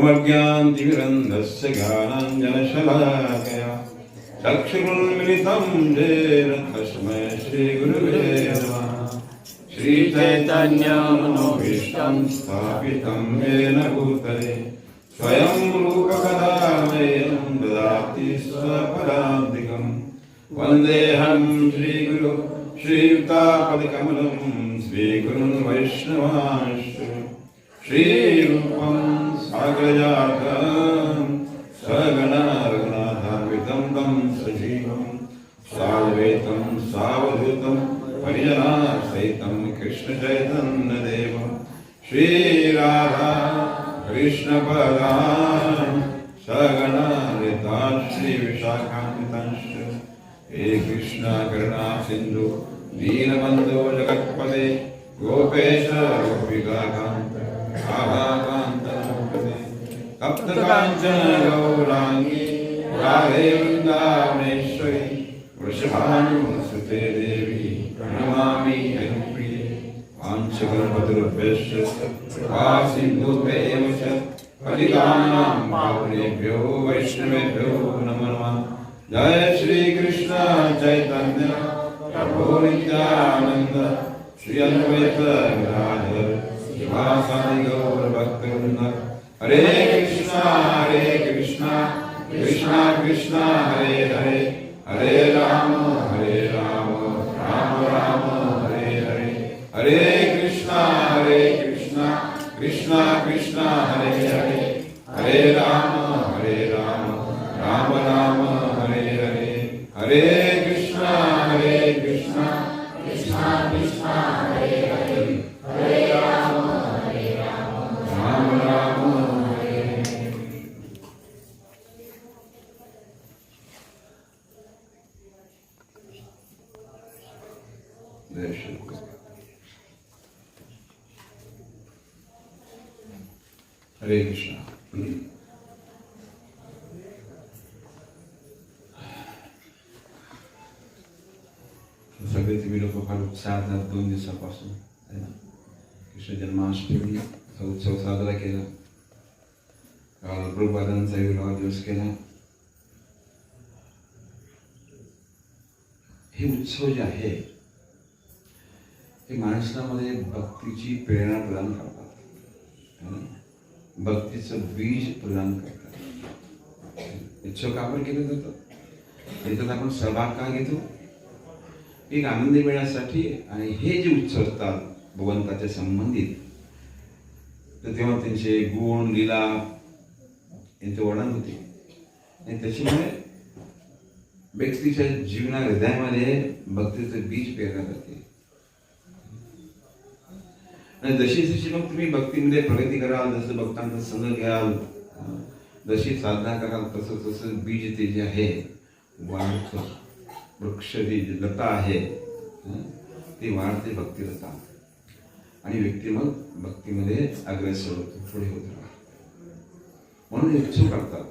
अमज्ञानतिमिरन्धस्य ज्ञानाञ्जनशलाकया चक्षुरुन्मिलितं येन तस्मै श्रीगुरुवे नमः। श्रीचैतन्यमनोभीष्टं स्थापितं येन भूतले स्वयं रूपकदा मह्यं ददाति स्वपदान्तिकं। वन्देऽहं श्रीगुरु श्रीयुक्तापदकमलं श्रीगुरुन् वैष्णवांश्च श्रीरूपं साग्रजातं सगणा रघुनाथान्वितं तं सजीवं साद्वैतं सावधूतं परिजनासहितं कृष्णचैतन्यदेवं श्रीराधा कृष्णपदान् सगणा ललिता श्रीविशाखान्वितांश्च। हे कृष्ण करुणा सिन्धु दीनबन्धो जगत्पते गोपेश गोपिकान्त राधाकान्त तप्तकाञ्चन गौराङ्गी राधे वृन्दावनेश्वरी वृषभानुसुते देवी प्रणमामि हरिप्रिये। वाञ्छकल्पतरुभ्यश्च कृपा सिन्धुभ्येव च पतितानां पावनेभ्यो वैष्णवेभ्यो नमो नमः। जय श्री कृष्ण चैतन्य प्रभु नित्यानंद श्री अद्वैत गदाधर शिवासादि गौर भक्तवृंद। हरे कृष्णा कृष्णा कृष्णा हरे हरे हरे राम राम राम हरे हरे हरे कृष्णा कृष्णा कृष्णा हरे हरे हरे राम राम राम हरे हरे हरे कृष्णा कृष्णा कृष्णा हरे हरे हरे राम राम राम हरे हरे। जय श्री कृष्ण। हरे कृष्णा। सगळे तुम्ही लोक फार उत्साहात 2 दिवसापासून है ना, कृष्ण जन्माष्टमीचा उत्सव साजरा केला, काल प्रभुपादांचा विवाह दिवस केला. हे उत्सव जे आहे हे माणसामध्ये भक्तीची प्रेरणा प्रदान करतात, भक्तीचं बीज प्रदान करतात. उत्सव का आपण केलं जातं, याच्यात आपण सहभाग का घेतो, एक आनंदी मिळण्यासाठी. आणि हे जे उत्सव असतात भगवंताच्या संबंधित, तर तेव्हा त्यांचे गुण लीला यांचे वर्णन होते. आणि त्याच्यामुळे व्यक्तीच्या जीवना हृदयामध्ये भक्तीचं बीज पेरलं जाते. आणि जशी जशी मग तुम्ही भक्तीमध्ये प्रगती कराल, जसं भक्तांचा संग घ्याल, जशी साधना कराल, तसं तसं बीज ते जे आहे वाढतं. वृक्ष जी लता आहे ती वाढते भक्तिलता, आणि व्यक्ती मग भक्तीमध्ये अग्रेसर होतो, पुढे होत राहतो. म्हणून उत्सव करतात.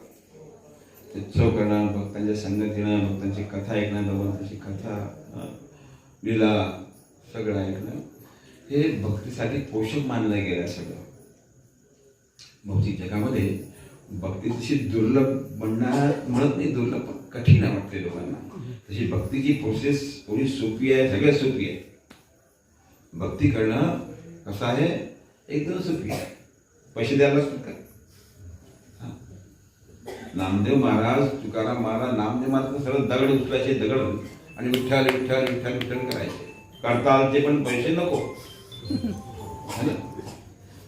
उत्सव करणं, भक्तांच्या संगत येणं, भक्तांची कथा ऐकणं, भगवंताची कथा लीला सगळं ऐकणं हे भक्तीसाठी पोषक मानलं गेलं. सगळं भौतिक जगामध्ये भक्ती तशी दुर्लभ म्हणत नाही, दुर्लभ पण कठीण वाटते लोकांना. तशी भक्तीची प्रोसेस थोडी सोपी आहे, सगळ्यात सोपी आहे. भक्ती करणं कसं आहे, एकदम सोपी आहे. पैसे द्यायला लागतात का? नामदेव महाराज, तुकाराम महाराज, नामदेव महाराज सरळ दगड उचलायचे, दगड, आणि विठ्ठल विठ्ठल विठ्ठल विठ्ठल करायचे. करताल ते पण पैसे नको.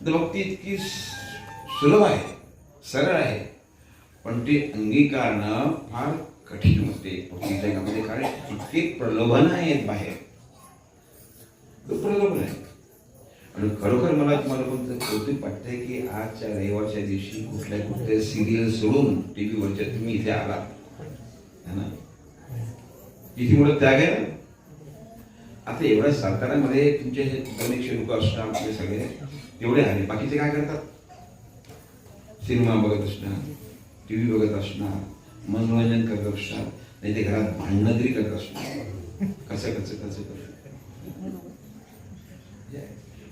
तर भक्ती इतकी सुलभ आहे, सरळ आहे, पण ती अंगीकारणं फार कठीण होते भौतिक जगामध्ये. कारण इतके प्रलोभन आहेत बाहेर, प्रलोभन आहे. आणि खरोखर मला तुम्हाला कोणतं कौतुक वाटतंय की आजच्या रविवारच्या दिवशी कुठल्या सिरियल सोडून टीव्हीवरच्या तुम्ही इथे आलात, है ना. किती मोठं त्याग आहे ना. आता एवढ्या साताऱ्यामध्ये तुमचे हे 200 लोक असणार, आपले सगळे एवढे आले. बाकीचे काय करतात, सिनेमा बघत असणार, टीव्ही बघत असणार, मनोरंजन करत असणार, नाही ते घरात भांडणं तरी करत असणार. कसं कसं कसं कसं.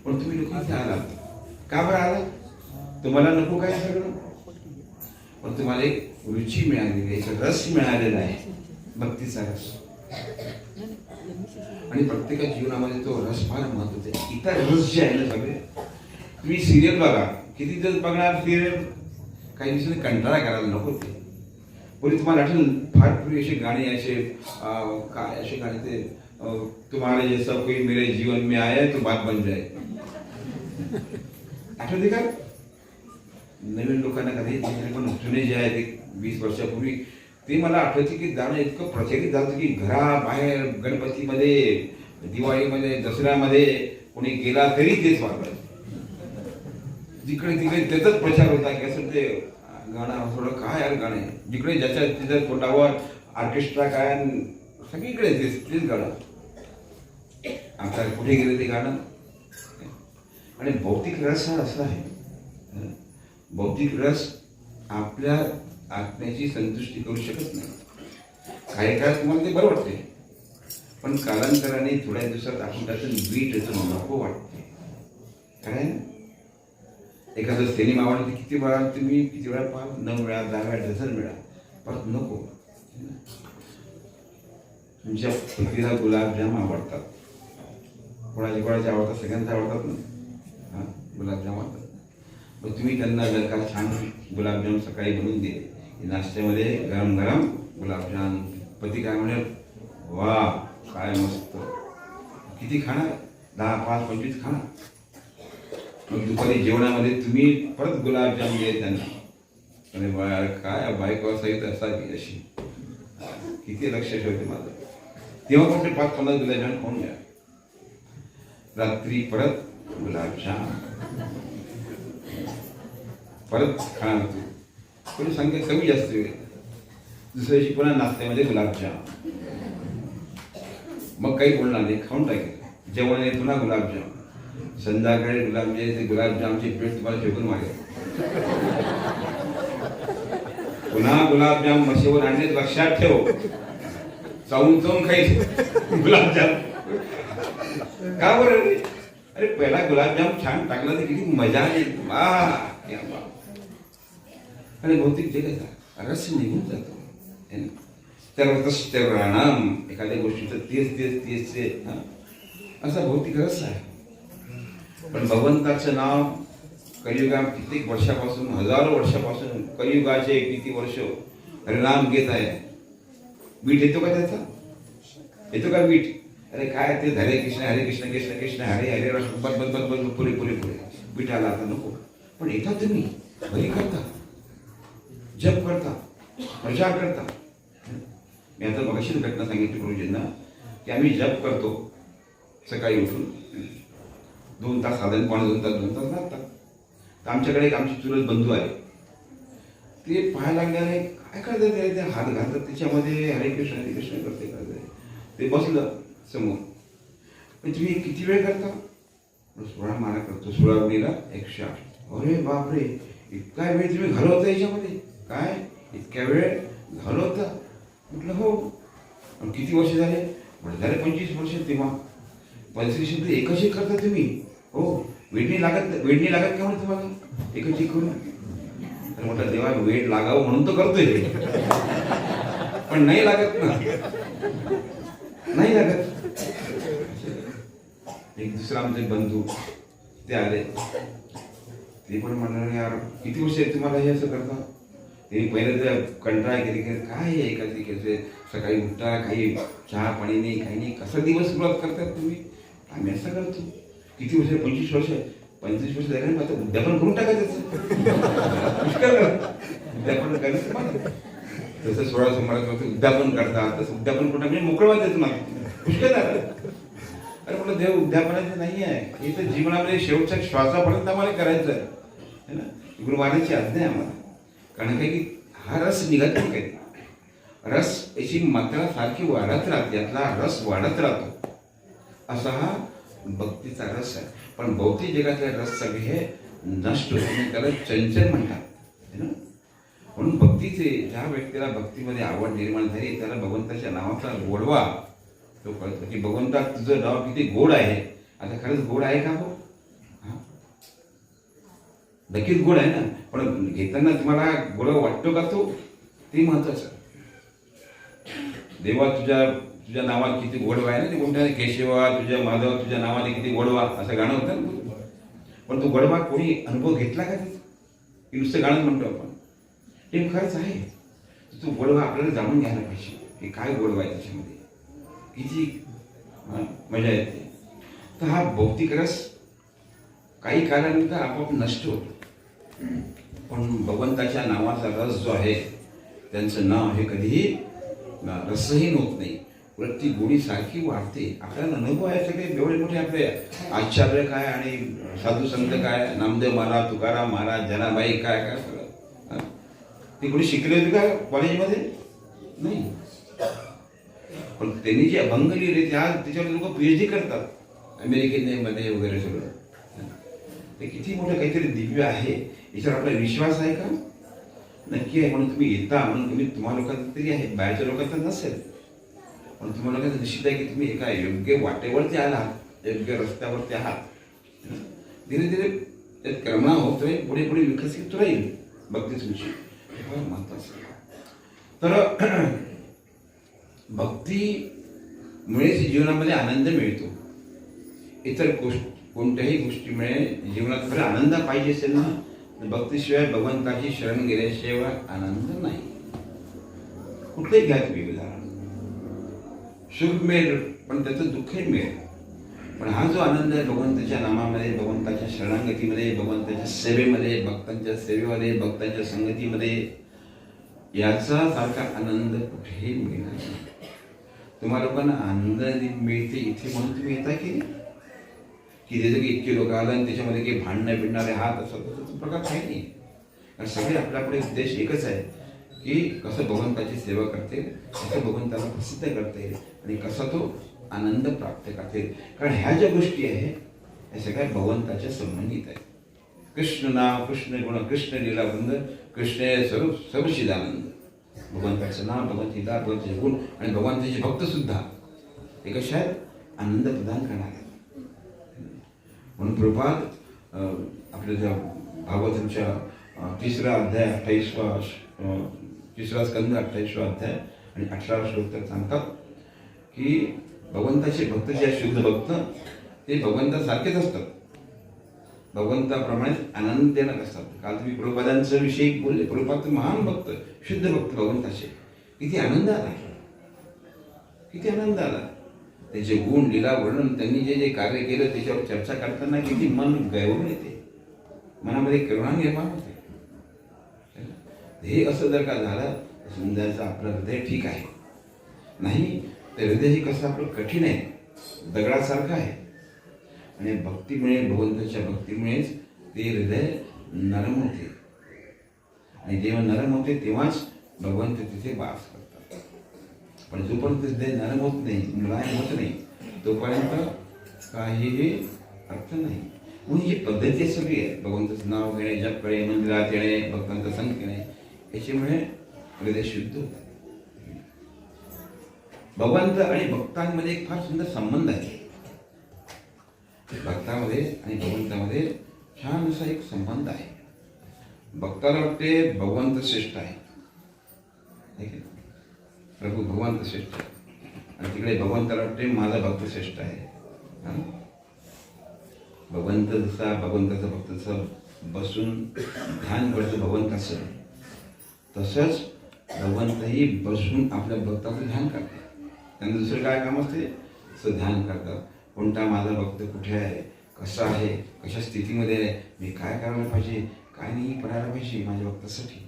पण तुम्ही लोक इथे आलात का बरं आलात? तुम्हाला नको काय सगळं, पण तुम्हाला एक रुची मिळालेली, एक रस मिळालेला आहे, भक्तीचा रस. आणि प्रत्येकाच्या जीवनामध्ये तो रस फार महत्वाचा आहे. इतर रस जे आहे ना सगळे, तुम्ही सिरियल बघा, किती दिवस बघणार सिरियल, काही दिवसांनी कंटाळा करायला नको. ते पूर्वी तुम्हाला आठवण, फार पूर्वी असे गाणे, असे काय असे गाणे ते, तुम्हारे जैसा कोई मेरे जीवन में आया तो बात बन जाए. आठवते का? नवीन लोकांना कधी पण जुने जे आहे ते 20 वर्षापूर्वी ते मला आठवते की गाणं इतकं प्रचलित झालं की घराबाहेर, गणपतीमध्ये, दिवाळीमध्ये, दसऱ्यामध्ये कोणी गेला तरी तेच वाजवायचं. जिकडे तिकडे त्याचाच प्रचार होता की असं ते गाणं थोडं काय यार गाणं आहे. जिकडे ज्याच्या तिच्या तोंडावर ऑर्केस्ट्रा काय, सगळीकडे तेच गाणं. आता कुठे गेले ते गाणं. आणि भौतिक रस हा असा आहे, भौतिक रस आपल्या आत्म्याची संतुष्टी करू शकत नाही. काही काळात तुम्हाला ते बरं वाटते, पण कालांतराने थोड्या दिवसात आपण त्यातून वीट येतो, नको वाटते. काय एखादं सिनेमा आवडते, किती वेळा तुम्ही किती वेळा पाहा, 9 वेळा 10 वेळा डझन वेळा, परत नको. तुमच्या पतीला गुलाबजाम आवडतात, कोणाचे आवडतात, सगळ्यांचे आवडतात ना. गुलाबजाम आवडतात. मग तुम्ही त्यांना जर का छान गुलाबजाम सकाळी बनवून दिले नाश्त्यामध्ये गरम गरम गुलाबजाम. पती काय म्हणेल, वा काय मस्त. किती खाणार, 10, 5, 25 खाणार. मग दुपारी जेवणामध्ये तुम्ही परत गुलाबजाम दिले त्यांना. आणि काय बायको असायचं असावी अशी. किती लक्ष ठेवते माझं. तेव्हा कुठे 5-15 गुलाबजाम खाऊन घ्या. रात्री परत गुलाबजाम परत खाणार. तू कोणी संख्या कमी जास्त वेळ. दुसऱ्या दिवशी पुन्हा नाश्त्यामध्ये गुलाबजाम. मग काही बोलणार नाही, खाऊन टाकेल. जेवणाने पुन्हा गुलाबजाम. संध्याकाळी गुलाबजामची प्लेट तुम्हाला फेकून मारेल. पुन्हा गुलाबजाम मशीवर आणले, लक्षात ठेव. चावून चावून खायचे गुलाबजाम. का बरं? अरे पहिला गुलाबजाम छान टाकला तर किती मजा आली. आणि भौतिक जगाचा रस निघून जातो. तर राणाम एखाद्या गोष्टीचं तेच असा भौतिक रस आहे. पण भगवंताचं नाव कलियुगात कित्येक वर्षापासून, हजारो वर्षापासून, कलियुगाचे किती वर्ष हरिनाम घेत आहे. बीट येतो का त्याचा? येतो का बीट? अरे काय ते हरे कृष्ण कृष्ण कृष्ण हरे हरे बस बस बस बस पुरे पुरे पुरे बीट आला आता नको. पण येतात तुम्ही घरी करता, जप करता, प्रचार करता. मी आता मगाशी घटना सांगितली गुरुजींना की आम्ही जप करतो सकाळी उठून 2 तास, साधारण 2 तास लागतात. तर आमच्याकडे एक आमचे चुलत बंधू आहे. ते पाहायला लागल्याने काय करतात, ते हात घालतात त्याच्यामध्ये, हरे कृष्ण करते. ते बसलं समोर. पण तुम्ही किती वेळ करता? 16 माळा करतो. 16 गुणीला 108. अरे बापरे, इतका वेळ तुम्ही घालवता याच्यामध्ये? काय इतक्या वेळ घालवता? म्हटलं हो. पण किती वर्ष झाले? म्हटलं झाले 25 वर्ष. तेव्हा 35 एकच एक करता तुम्ही? हो. वेडणी लागत का म्हणते तुम्हाला एकच एक करून? तर म्हटलं देवा वेळ लागावं म्हणून तो करतोय, पण नाही लागत ना, नाही लागत. एक दुसरा आमचे बंधू ते आले. ते पण म्हणाले यार किती वर्ष तुम्हाला हे असं करता? ते पहिले तर कंटाळा केली की काय हे एखादी केसे सकाळी उठता, काही चहा पाणी नाही, काही नाही, कसं दिवस सुरुवात करतात तुम्ही? आम्ही असं करतो. किती वर्ष? 25 वर्ष. 35 वर्ष झाले ना, आता उद्यापन करून टाकायचं. उद्यापन करायचं. तसं 16 सोमवार उद्यापन करतात, तसं उद्यापन करून म्हणजे मोकळं वाटायचं मला. पुष्कळ झालं. अरे म्हटलं देव उद्यापनाचं नाही आहे, हे तर जीवनामध्ये शेवटच्या श्वासापर्यंत आम्हाला करायचं आहे ना. गुरुवाराची आज्ञा आहे आम्हाला. कारण काय की हा रस निघत नाही काही. रस याची मात्रा सारखी वाढत राहते, यातला रस वाढत राहतो. असा हा भक्तीचा रस आहे. पण भौतिक जगातले रस सगळे हे नष्ट होते, त्याला चंचल म्हणतात ना. म्हणून भक्तीचे ज्या व्यक्तीला भक्तीमध्ये आवड निर्माण झाली त्याला भगवंताच्या नावाचा गोडवा तो कळतो की भगवंता तुझं नाव किती गोड आहे. आता खरंच गोड आहे का? हो, नक्कीच गोड आहे ना. पण घेताना तुम्हाला गोड वाटतो का तो? ते महत्वाचं. देवा तुझ्या नावात किती गोडवा आहे ना. ते कोणत्या केशवा तुझ्या माधव तुझ्या नावाने किती गोडवा असं गाणं होतं ना. पण तो गोडवा कोणी अनुभव घेतला का त्याचा? की नुसतं गाणं म्हणतो आपण? ते खरंच आहे. तो गोडवा आपल्याला जाणून घ्यायला पाहिजे की काय गोडवा आहे त्याच्यामध्ये, किती मजा येते. तर हा भौतिक रस काही काळानंतर आपोआप नष्ट होतो. पण भगवंताच्या नावाचा रस जो आहे, त्यांचं नाव हे कधीही रसहीन होत नाही, उलट ती गोडी सारखी वाढते. आपल्याला अनुभव आहे सगळे एवढे मोठे आपले आचार्य काय आणि साधू संत काय, नामदेव महाराज, तुकाराम महाराज, जनाबाई काय काय सगळं. ती कोणी शिकले होते का कॉलेजमध्ये? नाही. पण त्यांनी जे अभंग लिहिले त्याच्यावर लोक PhD करतात अमेरिकेमध्ये वगैरे सगळं. ते किती मोठं काहीतरी दिव्य आहे, याच्यावर आपला विश्वास आहे का? नक्की आहे. म्हणून तुम्ही येता, म्हणून तुम्हा लोकांचं तरी आहे, बाहेरच्या लोकांचं नसेल. पण तुम्हाला लोकांचं निश्चित आहे की तुम्ही एका योग्य वाटेवरती आहात, योग्य रस्त्यावरती आहात. धीरे धीरे त्यात क्रमणा होतोय, पुढे पुढे विकसित राहील भक्ती तुमची. महत्वाचं. तर भक्तीमुळे जीवनामध्ये आनंद मिळतो. इतर कोणत्याही गोष्टीमुळे जीवनात खरं आनंद पाहिजे असेल ना, भक्तीशिवाय भगवंताची शरण गेल्याशिवाय आनंद नाही. कुठलंही घ्या तुम्ही उदाहरण, सुख मिळेल पण त्याचं दुःखही मिळेल. पण हा जो आनंद आहे भगवंताच्या नामामध्ये, भगवंताच्या शरणागतीमध्ये, भगवंताच्या सेवेमध्ये, भक्तांच्या सेवेमध्ये, भक्तांच्या संगतीमध्ये, याचा सारखा आनंद कुठेही मिळणार नाही. तुम्हा लोकांना आनंद मिळते इथे म्हणून तुम्ही येता की त्याचं की इतके लोक आलं आणि त्याच्यामध्ये काही भांडणं बिडणारे हात असं तसं प्रकार काही नाही. कारण सगळे आपल्याकडे उद्देश एकच आहे की कसं भगवंताची सेवा करते, कसं भगवंताला प्रसिद्ध करते आणि कसा तो आनंद प्राप्त करते. कारण ह्या ज्या गोष्टी आहे या सगळ्या भगवंताच्या संबंधित आहेत. कृष्ण नाव, कृष्ण गुण, कृष्ण लीला वृंद, कृष्ण स्वरूप सर्वशिदानंद. भगवंताचं नाव, भगवंताची लीला, भगवंताचे गुण आणि भगवंताचे भक्त सुद्धा ते कशा आहेत, आनंद प्रदान करणार आहेत. म्हणून प्रभुपाद आपल्या ज्या भागवतांच्या तिसरा अध्याय 28वा स्कंद 28वा अध्याय आणि 18वा श्लोक तर सांगतात की भगवंताचे भक्त जे शुद्ध भक्त ते भगवंतासारखेच असतात, भगवंताप्रमाणे आनंदजनक असतात. काल तुम्ही प्रभुपादांच्या विषयी बोलले. प्रभुपाद महान भक्त, शुद्ध भक्त भगवंताचे. किती आनंद आला, किती आनंद आला. त्याचे गुण, लीला, वर्णन, त्यांनी जे जे कार्य केलं त्याच्यावर चर्चा करताना किती मन गैरून येते, मनामध्ये करुणा निर्माण होते. हे असं जर का झालं समजायचं आपलं हृदय ठीक आहे. नाही तर हृदय हे कसं आपलं कठीण आहे, दगडासारखं आहे. आणि भक्तीमुळे, भगवंताच्या भक्तीमुळेच ते हृदय नरम होते. आणि जेव्हा नरम होते तेव्हाच भगवंत तिथे वास करतात. पण जोपर्यंत हृदय नरम होत नाही, मुलायम होत नाही, तोपर्यंत काहीही अर्थ नाही. म्हणून ही पद्धती सगळी आहे. भगवंताचं नाव घेणे, जप करणे, मंदिरात येणे, भक्तांचा संग घेणे, याच्यामुळे हृदय शुद्ध होतं. भगवंत आणि भक्तांमध्ये एक फार सुंदर संबंध आहे. भक्तामध्ये आणि भगवंतामध्ये छान असा एक संबंध आहे. भक्ताला वाटते भगवंत श्रेष्ठ आहे, प्रभू भगवंत श्रेष्ठ आहे, आणि तिकडे भगवंताला वाटते माझा भक्त श्रेष्ठ आहे. भगवंत जसा भगवंताचा भक्त जसं बसून ध्यान करतो भगवंताचं, तसंच भगवंतही बसून आपल्या भक्ताचं ध्यान करतात. त्यांना दुसरं काय काम असते, असं ध्यान करतात. कोणता माझा भक्त कुठे आहे, कसा आहे, कशा स्थितीमध्ये आहे, मी काय करायला पाहिजे, काय नाही करायला पाहिजे माझ्या भक्तासाठी.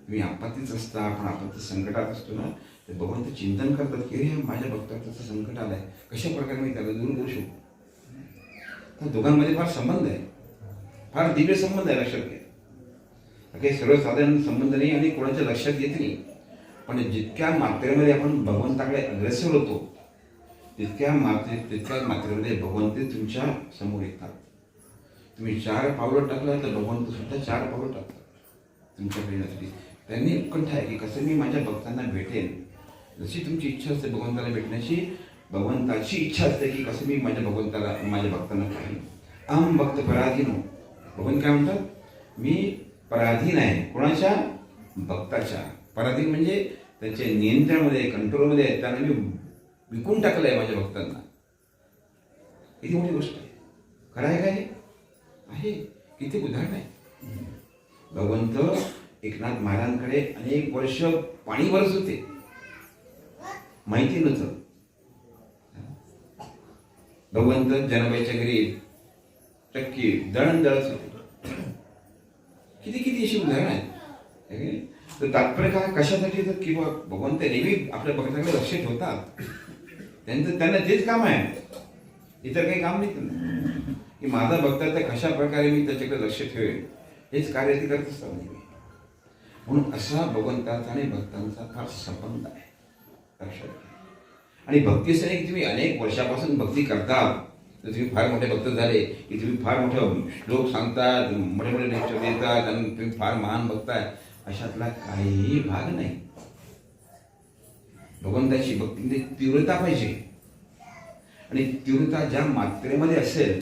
मी आपत्तीच असता, आपण आपत्ती संकटात असतो ना, तर भगवंत चिंतन करतात की हे माझ्या भक्ताचं संकट आलं आहे, कशा प्रकारे मी त्याला दूर करू शकतो. तर दोघांमध्ये फार संबंध आहे, फार दिव्य संबंध आहे. लक्षात घ्या, काही सर्वसाधारण संबंध नाही आणि कोणाच्या लक्षात येत नाही. पण जितक्या मात्रेमध्ये आपण भगवंताकडे अग्रेसर होतो तितक्या मात्रेमध्ये भगवंत तुमच्या समोर येतात. तुम्ही 4 पावलं टाकलं तर भगवंत सुद्धा 4 पावलं टाकतात तुमच्याकडे येण्यासाठी. त्यांनी उत्कंठ आहे की कसं मी माझ्या भक्तांना भेटेन. जशी तुमची इच्छा असते भगवंताला भेटण्याची, भगवंताची इच्छा असते की कसं मी माझ्या भक्तांना पाहिजे. अहम भक्त पराधीन हो. भगवंत काय म्हणतात, मी पराधीन आहे. कोणाच्या, भक्ताच्या. पराधीन म्हणजे त्याचे नियंत्रणामध्ये, कंट्रोलमध्ये आहे. त्यांना मी विकून टाकलं आहे माझ्या भक्तांना. किती मोठी गोष्ट आहे. खरं आहे काय आहे, किती उदाहरण आहे. भगवंत एकनाथ महाराजांकडे अनेक वर्ष पाणी बरस होते, माहिती नव्हतं. भगवंत जनाबाईच्या घरी टक्की दळण दळत होते. किती किती अशी उदाहरण आहेत. तर तात्पर्य काय, कशासाठी, तर किंवा भगवंत नेहमी आपल्या भक्तांकडे लक्ष ठेवतात. त्यांना तेच काम आहे, इतर काही काम नाही. की माझा भक्त तर कशा प्रकारे मी त्याच्याकडे लक्ष ठेवेन, हेच कार्य ते करत असतात नेहमी. म्हणून असा भगवंताचा आणि भक्तांचा फार संबंध आहे, लक्षात घ्या. आणि भक्तीसाठी तुम्ही अनेक वर्षापासून भक्ती करतात, तर तुम्ही फार मोठे भक्त झाले की तुम्ही फार मोठे श्लोक सांगतात, मोठे मोठे लेक्चर देतात आणि तुम्ही फार महान भक्त आहे, अशातला काहीही भाग नाही. भगवंताची भक्तीमध्ये तीव्रता पाहिजे. आणि तीव्रता ज्या मात्रेमध्ये असेल,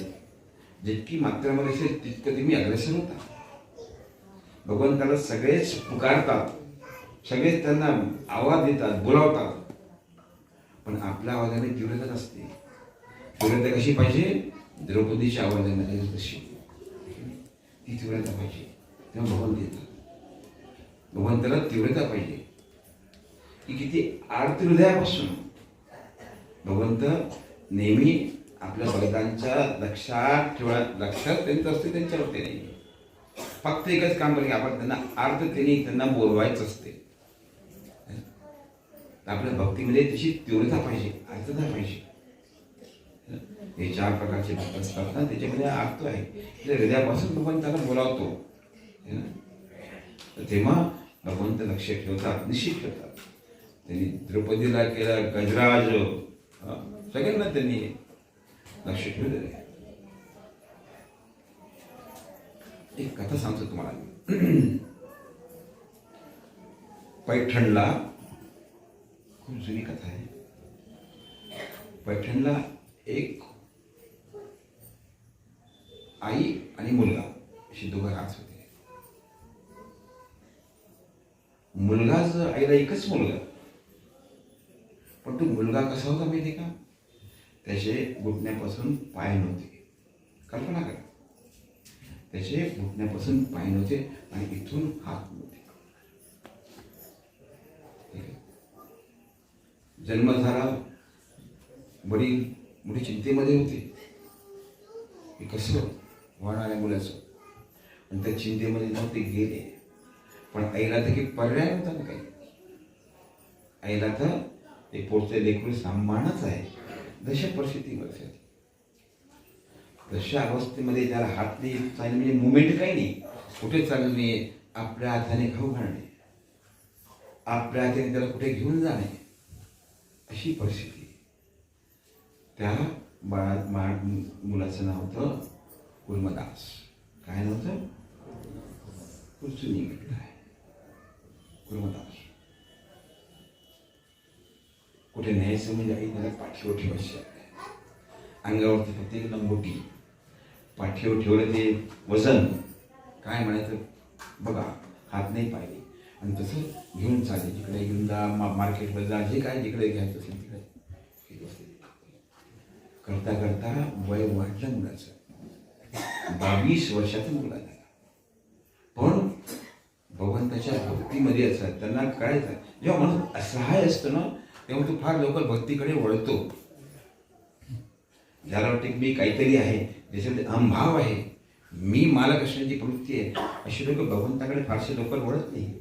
जितकी मात्रेमध्ये असेल तितकं तुम्ही अग्रेसर होता. भगवंताला सगळेच पुकारतात, सगळेच त्यांना आवाज देतात, बोलावतात, पण आपल्या आवाजाने तीव्रता नसते. तीव्रता कशी पाहिजे, द्रौपदीच्या आवाजाने तशी. ती तीव्रता पाहिजे, तेव्हा भगवंत येतात. भगवंताला तीव्रता पाहिजे की किती आर्त हृदयापासून भगवंत नेहमी आपल्या भक्तांच्या लक्षात त्यांचं असते, त्यांच्यावरती नाही. फक्त एकच काम करेल, आपण त्यांना आर्ततेने त्यांना बोलवायचं असते. आपल्या भक्तीमध्ये तशी तीव्रता पाहिजे, अर्थता पाहिजे. हे 4 प्रकारचे भक्त असतात ना, त्याच्यामध्ये अर्थ आहे. हृदयापासून भगवंताला बोलावतो, तेव्हा भगवंत लक्ष ठेवतात, निश्चित ठेवतात. त्यांनी द्रौपदीला केला गजराज, सगळ्यांना त्यांनी लक्ष ठेवलेलं आहे. एक कथा सांगतो तुम्हाला. पैठणला, खूप जुनी कथा आहे. पैठणला एक आई आणि मुलगा अशी दोघं राहत होते. मुलगाच, आईला एकच मुलगा, पण तो मुलगा कसा होता माहिती का? त्याचे घुटण्यापासून पाय नव्हते. कल्पना करा, त्याचे घुटण्यापासून पाय नव्हते आणि इथून हात नव्हते. जन्म झाला, वडील मोठी चिंतेमध्ये होते की कसं होणाऱ्या मुलाचं, आणि त्या चिंतेमध्ये नव्हते गेले. पण आईला तर काही पर्याय नव्हता ना काही. आईला तर ते पोटचे लेकरू सांभाळणंच आहे. जशा परिस्थितीमध्ये, तशा अवस्थेमध्ये त्याला हात नाही, म्हणजे मुवमेंट काही नाही, कुठे चालणे, आपल्या हाताने खाऊ घालणे, आपल्या हाताने त्याला कुठे घेऊन जाणे, अशी परिस्थिती. त्या मुलाचं नाव होतं कुर्मदास. काय नव्हतं? कुर्चुनी आहे कुर्मदास. कुठे न्यायचं म्हणजे आई त्याला पाठीवर ठेवायची. अंगावरती फक्त एक लंगोटी, पाठीवर ठेवलं ते वजन, काय म्हणायचं बघा, हात नाही पाहिजे, आणि तसं घेऊन चालले. जिकडे घेऊन जा, मार्केटवर जा, जे काय जिकडे घ्यायचं असेल तिकडे करता करता वय वाढलं मुलाचं. 22 वर्षाचा मुलगा झाला. पण भगवंताच्या भक्तीमध्ये असतात, त्यांना कळायचं. जेव्हा माणूस असहाय असतो ना, तेव्हा तो फार लवकर भक्तीकडे वळतो. ज्याला वाटते की मी काहीतरी आहे, ज्याच्यामध्ये अहंभाव आहे, मी मला कशाची प्रवृत्ती आहे, अशी लोक भगवंताकडे फारसे लवकर वळत नाही.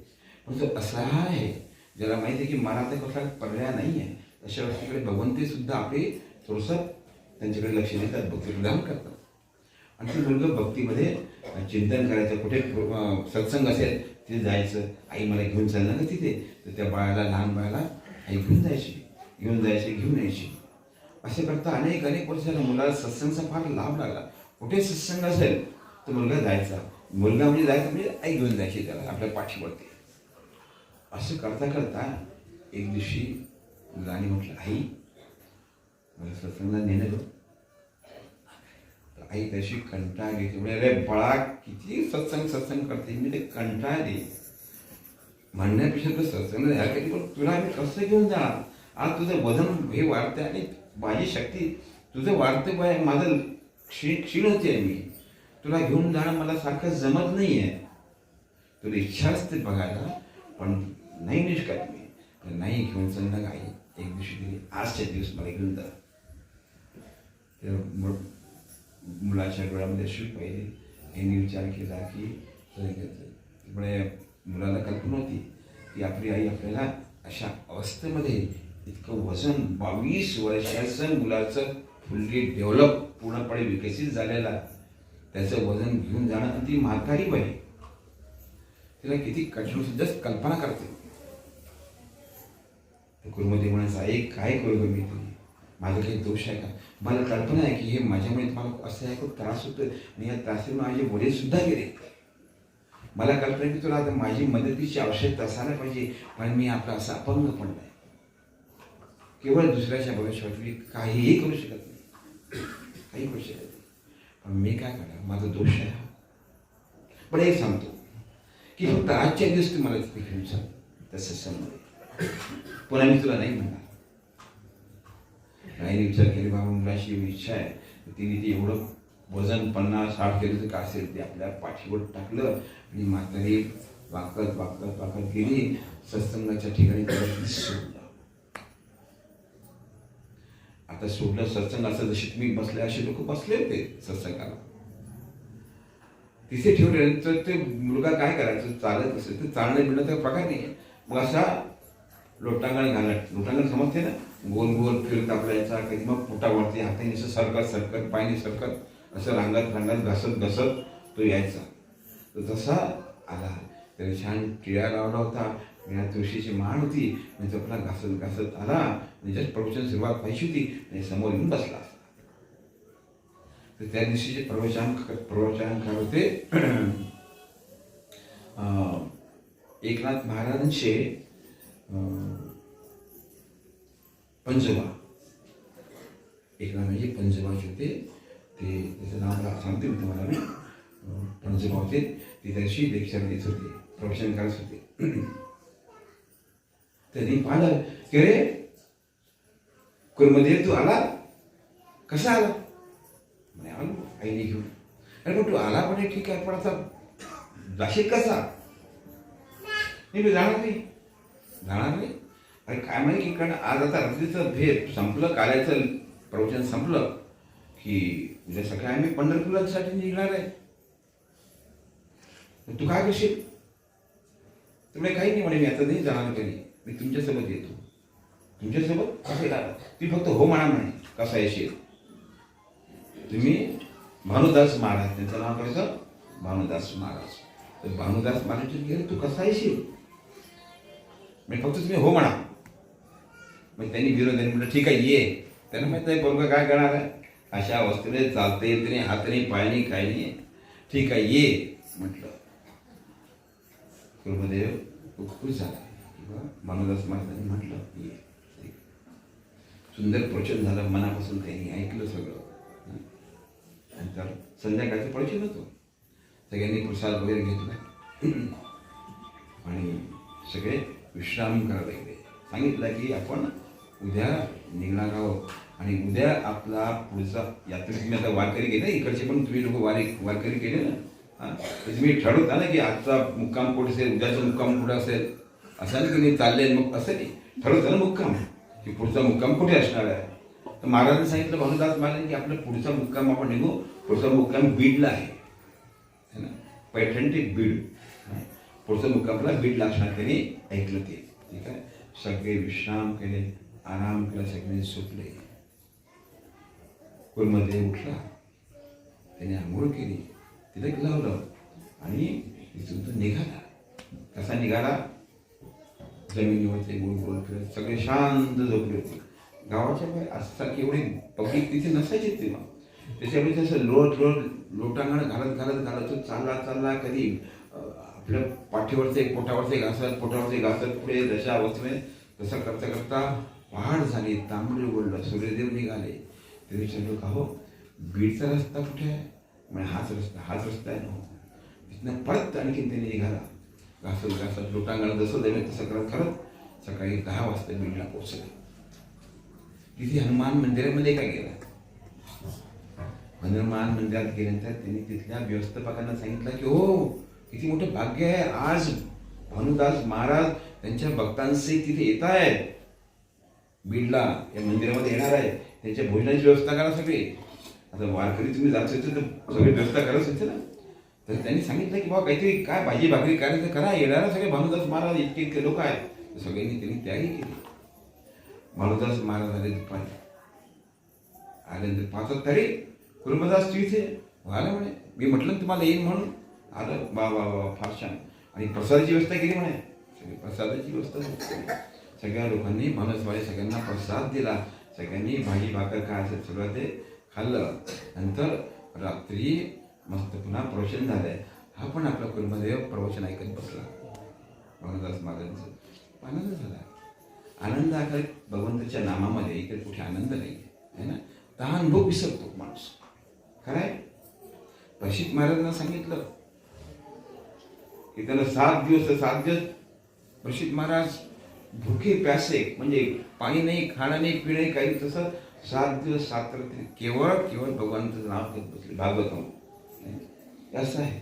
पण जो असहाय आहे, ज्याला माहिती आहे की मला आता कसला पर्याय नाही आहे, अशा व्यक्तीकडे भगवंती सुद्धा आपले थोडंसं त्यांच्याकडे लक्ष देतात, भक्ती प्रदान करतात. आणि ते मुलगा भक्तीमध्ये चिंतन करायचं. कुठे सत्संग असेल तिथे जायचं, आई मला घेऊन चाललं ना तिथे, तर त्या बाळाला, लहान बाळाला आई घेऊन घेऊन यायची. असे करता अनेक वर्षाला मुलाला सत्संगचा फार लाभ लागला. कुठे सत्संग असेल तर मुलगा जायचा. मुलगा म्हणजे जायचा म्हणजे आई घेऊन जायची त्याला आपल्या पाठीवरती. असं करता करता एक दिवशी मुलाने म्हटलं, आई मला सत्संगला नेणं गं. आई तशी कंटाळ घेते, म्हणजे अरे बाळा किती सत्संग करते, मी ते कंटाळ दे म्हणण्यापेक्षा तर सत्संग द्या कधी, पण तुला मी कसं घेऊन जाणार? आज तुझं वजन हे वाढते आणि माझी शक्ती तुझं वाढते बाय, माझं क्षीण होते. मी तुला घेऊन जाणं मला सारखं जमत नाही आहे. तुला इच्छा असते बघायला, पण नाही निष्कात मी नाही घेऊन चालणार. आई एक दिवशी तिने आजच्या दिवस मला घेऊन जा. मुलाच्या डोळ्यामध्ये अश्रू पाहिले. यांनी विचार केला की त्यामुळे मुलाला कल्पना होती की आपली आई आपल्याला अशा अवस्थेमध्ये इतकं वजन, 22 वर्षाचं मुलाचं फुल्ली डेव्हलप, पूर्णपणे विकसित झालेला त्याचं वजन घेऊन जाणं, आणि ती म्हातारी बाई, तिला किती कठीण सुद्धा कल्पना करते. कुर्मती म्हणायचं, आई काय करू मी, तुम्ही माझा काही दोष आहे का? मला कल्पना आहे की हे माझ्यामुळे तुम्हाला असं आहे, खूप त्रास होतो, आणि या त्रासामुळे माझे वडील सुद्धा गेले. मला कल्पना की तुला आता माझी मदतीची आवश्यकता असायला पाहिजे, पण मी आपला असा अपंग पण नाही, केवळ दुसऱ्याच्या भविष्यात मी काहीही करू शकत नाही, काही करू शकत नाही. पण मी काय करणार, माझा दोष आहे. पण एक सांगतो की फक्त आजच्या दिवस तू मला तिथे घेऊन सांग तसं समोर, पुन्हा मी तुला नाही म्हणणार. आईने विचार केले, बाबा मुलाची इच्छा आहे, तिने ती एवढं वजन 50-60 किलोचं का असेल ते आपल्या पाठीवर टाकलं आणि म्हातारी वाकत वाकत वाकत गेली सत्संगाच्या ठिकाणी. सोडलं. आता सोडलं सत्संग असं जसे तुम्ही बसले असे लोक बसले होते सत्संगाला. तिथे ठेवले तर ते मुलगा काय करायचं, चालत असेल तर चालणं बिळणं तर प्रकार नाही. मग असा लोटांगण घालत, लोटांगण समजते ना, गोल गोल फिरत आपल्या याचा, कधी मग पोटावरती हाताने असं सरकत सरकत पायने सरकत असं रांगत रांगत घसत घसत तो यायचा. तर तसा आला. त्याने छान टिळा लावला होता, या तुळशीची माळ होती, म्हणजे आपला घासत घासत आला. जस्ट प्रवचन सुरुवात व्हायची होती आणि समोर येऊन बसला. तर त्या दिवशीचे प्रवचनकार होते एकनाथ महाराजांचे पंजोबा. एकनाथ म्हणजे पंजोबाचे होते ते, त्याचं नाव मला सांगते मी तुम्हाला. मी पंजोबा होते ते, त्याशी लेक्चर देत होते, प्रवचन करत होते. त्यांनी पाहिलं की रे कुलमध्ये तू आला, कसा आला? म्हणे आलो आईने घेऊन. अरे पण तू आला पण ठीक आहे, पण आता जाशील कसा? मी जाणार नाही, जाणार नाही. अरे काय माहिती की, कारण आज आता रात्रीचं भेट संपलं, कार्याचं प्रवचन संपलं की उद्या सकाळी आम्ही पंढरपुरासाठी निघणार आहे. तू काय करशील? तुम्ही काही नाही म्हणे, मी आता नाही जाणार कधी, मी तुमच्यासोबत येतो. तुमच्यासोबत कसं येणार? ती फक्त हो म्हणा म्हणे. कसा येशील? तुम्ही भानुदास महाराज, त्यांचं नाव करायचं भानुदास महाराज. तर भानुदास महाराज गेले, तू कसा येशील? मी फक्त तुम्ही हो म्हणा. मग त्यांनी विरोधाने म्हटलं ठीक आहे ये. त्यांना माहित नाही पोरगा काय करणार आहे, अशा अवस्थेमध्ये चालता येत नाही, हात नाही, पाय नाही, काही नाही. ठीक आहे ये म्हटलं. कुलदेव खूप खुश झाला. भानुदास महाराजांनी म्हटलं ये. सुंदर प्रवचन झालं, मनापासून त्यांनी ऐकलं सगळं. नंतर संध्याकाळचं प्रवचन होतं. सगळ्यांनी प्रसाद वगैरे घेतला आणि सगळे विश्राम करायला गेले. सांगितलं की आपण उद्या निघणार आहोत आणि उद्या आपला पुढचा यात्रेत तुम्ही आता वारकरी गेले, इकडचे पण तुम्ही लोक वारकरी केले ना, तर तुम्ही ठरवता ना की आजचा मुक्काम कुठे असेल, उद्याचा मुक्काम कुठे असेल. असं नाही की नाही चालले मग असं नाही, ठरवतं ना मुक्काम की पुढचा मुक्काम कुठे असणार आहे. तर महाराजांनी सांगितलं, भानुदास महाराजांनी की आपला पुढचा मुक्काम आपण निघू. पुढचा मुक्काम बीडला आहे ना, पैठण ते बीड. पुढचा मुक्कामला बीडला असणार. त्यांनी ऐकलं ते. ठीक आहे. सगळे विश्राम केले, आराम केला, सगळे झोपले. कुलमध्ये उठला, त्याने आंघोळ केली, तिला लावलं आणि तिथून तो निघाला. कसा निघाला? जमिनीवरचे गोल गोल फिरत सगळे शांत झोपले होते. गावाच्या बाहेर असतात एवढे पब्लिक तिथे नसायचे तेव्हा. त्याच्यामुळे तसं लोटांगण घालत घालत घालत तो चालला चालला. कधी आपल्या पाठीवरचे पोटावरचे घासत पुढे जशा अवस्थेने तसं करता करता पहाड झाली, तांबडी उघडलं, सूर्यदेव निघाले. ते विचारलं का हो बीडचा रस्ता कुठे आहे? म्हणजे हाच रस्ता आहे ना. तिथनं परत आणखीन त्याने निघाला. घासत लोटांगण जसं देवे तसं करत करत सकाळी 10 वाजता बीडला पोहोचले. तिथे हनुमान मंदिरामध्ये काय गेला. हनुमान मंदिरात गेल्यानंतर त्यांनी तिथल्या व्यवस्थापकांना सांगितलं की हो किती मोठं भाग्य आहे, आज भानुदास महाराज त्यांच्या भक्तांशी तिथे येत आहेत, बीडला या मंदिरामध्ये येणार आहे. त्यांच्या भोजनाची व्यवस्था करा सगळी. आता वारकरी तुम्ही जात होते तर सगळी व्यवस्था करायच होते ना. तर त्यांनी सांगितलं की बाबा काहीतरी काय भाजी भाकरी करायचं करा, येणारा सगळे भानुदास महाराज इतके इतके लोक आहेत. सगळ्यांनी त्यांनी तयारी केली. भानुदास महाराज आले दुपारी. आल्यानंतर 5 तरी कुलमदास तू इथे व्हायला म्हणे. मी म्हटलं तुम्हाला येईन म्हणून आलं. वा वा वा फार छान. आणि प्रसादाची व्यवस्था केली म्हणे. सगळी प्रसादाची व्यवस्था केली. सगळ्या लोकांनी भानुदासवाले सगळ्यांना प्रसाद दिला. सगळ्यांनी भाजी भाकर काय असेल सगळं ते खाल्लं. नंतर रात्री मस्त पुन्हा प्रवचन झालंय. हा पण आपला कुलमदेव प्रवचन ऐकत बसला. भानुदास महाराजांचं आनंद झाला. आनंद हा भगवंताच्या नामामध्ये इकडे कुठे आनंद नाही आहे ना. तहान भूक विसरतो माणूस. खरं आहे. परीक्षित महाराजांना सांगितलं की त्याला 7 दिवस परीक्षित महाराज भुके प्यासे, म्हणजे पाणी नाही, खाणं नाही, पिणं नाही, काही तसं 7 दिवस 7 रात्री केवळ केवळ भगवंताचं नाव घेत बसले. भागवतम असं आहे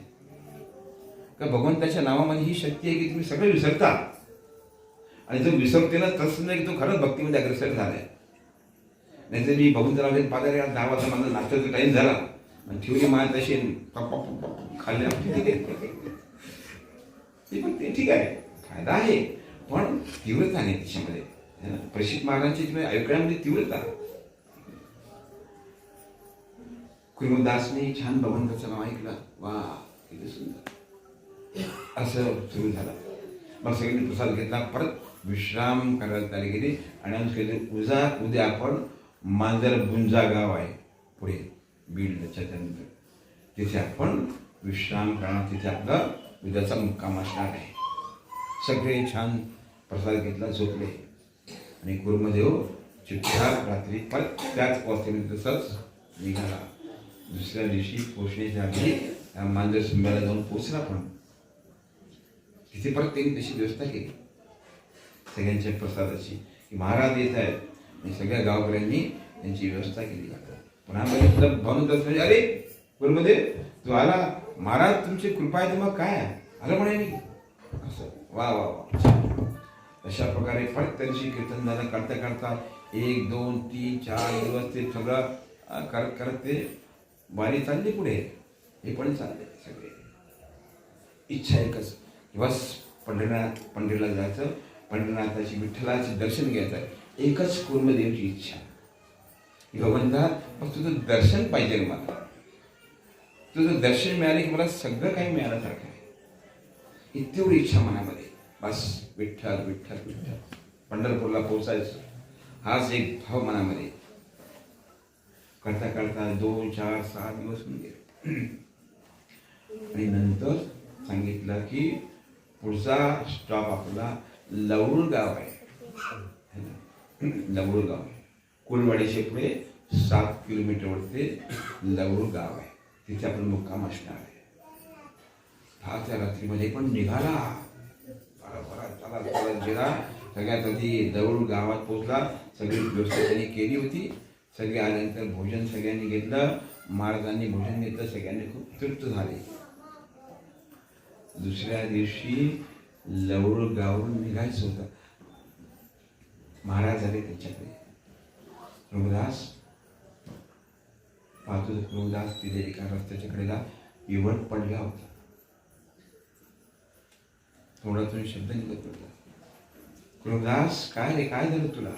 का भगवंताच्या नावामध्ये ही शक्ती आहे की तुम्ही सगळं विसरता. आणि जो विसरते ना तसं नाही की तो खरंच भक्तीमध्ये अग्रेसर झालाय. नाही तर मी भगवंताला घेऊन पाजारे 10 वाजता माझा नाश्त्याचा टाईम झाला आणि ठेवली मान तशी खाल्ल्या ते पण ते ठीक आहे, फायदा आहे, पण तीव्रता नाही त्याच्यामध्ये. प्रसिद्ध महाराजांची तुम्ही ऐकण्यामध्ये तीव्रता. कुर्मदासने छान भगवंताचं नाव ऐकलं, वा किती सुंदर असं सुरू झालं. मग सगळ्यांनी प्रसाद घेतला, परत विश्राम करायला तयारी केली आणि आम्ही केले उद्या आपण मांजरगुंजा गाव आहे पुढे बीडच्या त्यानंतर, तिथे आपण विश्राम करणार, तिथे आपला उद्याचा मुक्काम असणार आहे. सगळे छान प्रसाद घेतला, झोपले आणि कुर्मदेव चुपचाप रात्री परत त्याच अवस्थेमध्ये तसंच निघाला. दुसऱ्या दिवशी पोचण्याच्या आधी मांजर सुंब्याला जाऊन पोचला, पण तिथे परत त्यांनी तशी व्यवस्था केली सगळ्यांच्या प्रसादाची की महाराज येत आहेत आणि सगळ्या गावकऱ्यांनी त्यांची व्यवस्था केली. पुन्हा भावनदास म्हणजे अरे कुर्मदेव तू आला, महाराज तुमची कृपा आहे, मग काय आलं म्हणे मी असं. वा वा वा. अशा प्रकारे परत त्यांची कीर्तन झालं. करता करता 1 2 3 4 दिवस ते सगळं करत करत ते वारी चालली पुढे. हे पण चालले सगळे. इच्छा एकच, बस पंढरीला जायचं, पंढरीनाथाची विठ्ठलाचे दर्शन घ्यायचं. एकच कुर्मदेवची इच्छा की भगवंता मग तुझं दर्शन पाहिजे मला. तुझं दर्शन मिळाले की मला सगळं काही मिळाल्यासारखं आहे. ही तेवढी इच्छा मनामध्ये. बस विठ्ठल विठ्ठल विठ्ठल पंढरपूरला पोहोचायचं, हाच एक भाव मनामध्ये. करता करता 2 4 6 दिवस होऊन गेले आणि नंतर सांगितलं की पुढचा स्टॉप आपला लवळ गाव आहे. लवळ गाव आहे, कुलवाडीचे पुढे 7 किलोमीटरवरती लवळ गाव आहे. तिथे आपण मुक्काम असणार आहे. 10च्या रात्रीमध्ये पण निघाला, चालत गेला. सगळ्यात आधी दौड गावात पोहोचला. सगळी व्यवस्था त्यांनी केली होती. सगळे आल्यानंतर भोजन सगळ्यांनी घेतलं. महाराजांनी भोजन घेतलं, सगळ्यांनी खूप तृप्त झाले. दुसऱ्या दिवशी लवळ गावून निघायचं होतं. महाराज आले त्यांच्याकडे. प्रभुदास पाहतो, प्रभुदास तिथे एका रस्त्याच्या कडेला इवट पडला होता. थोडातून शब्द निघत होता, प्रभुदास काय रे, काय झालं तुला?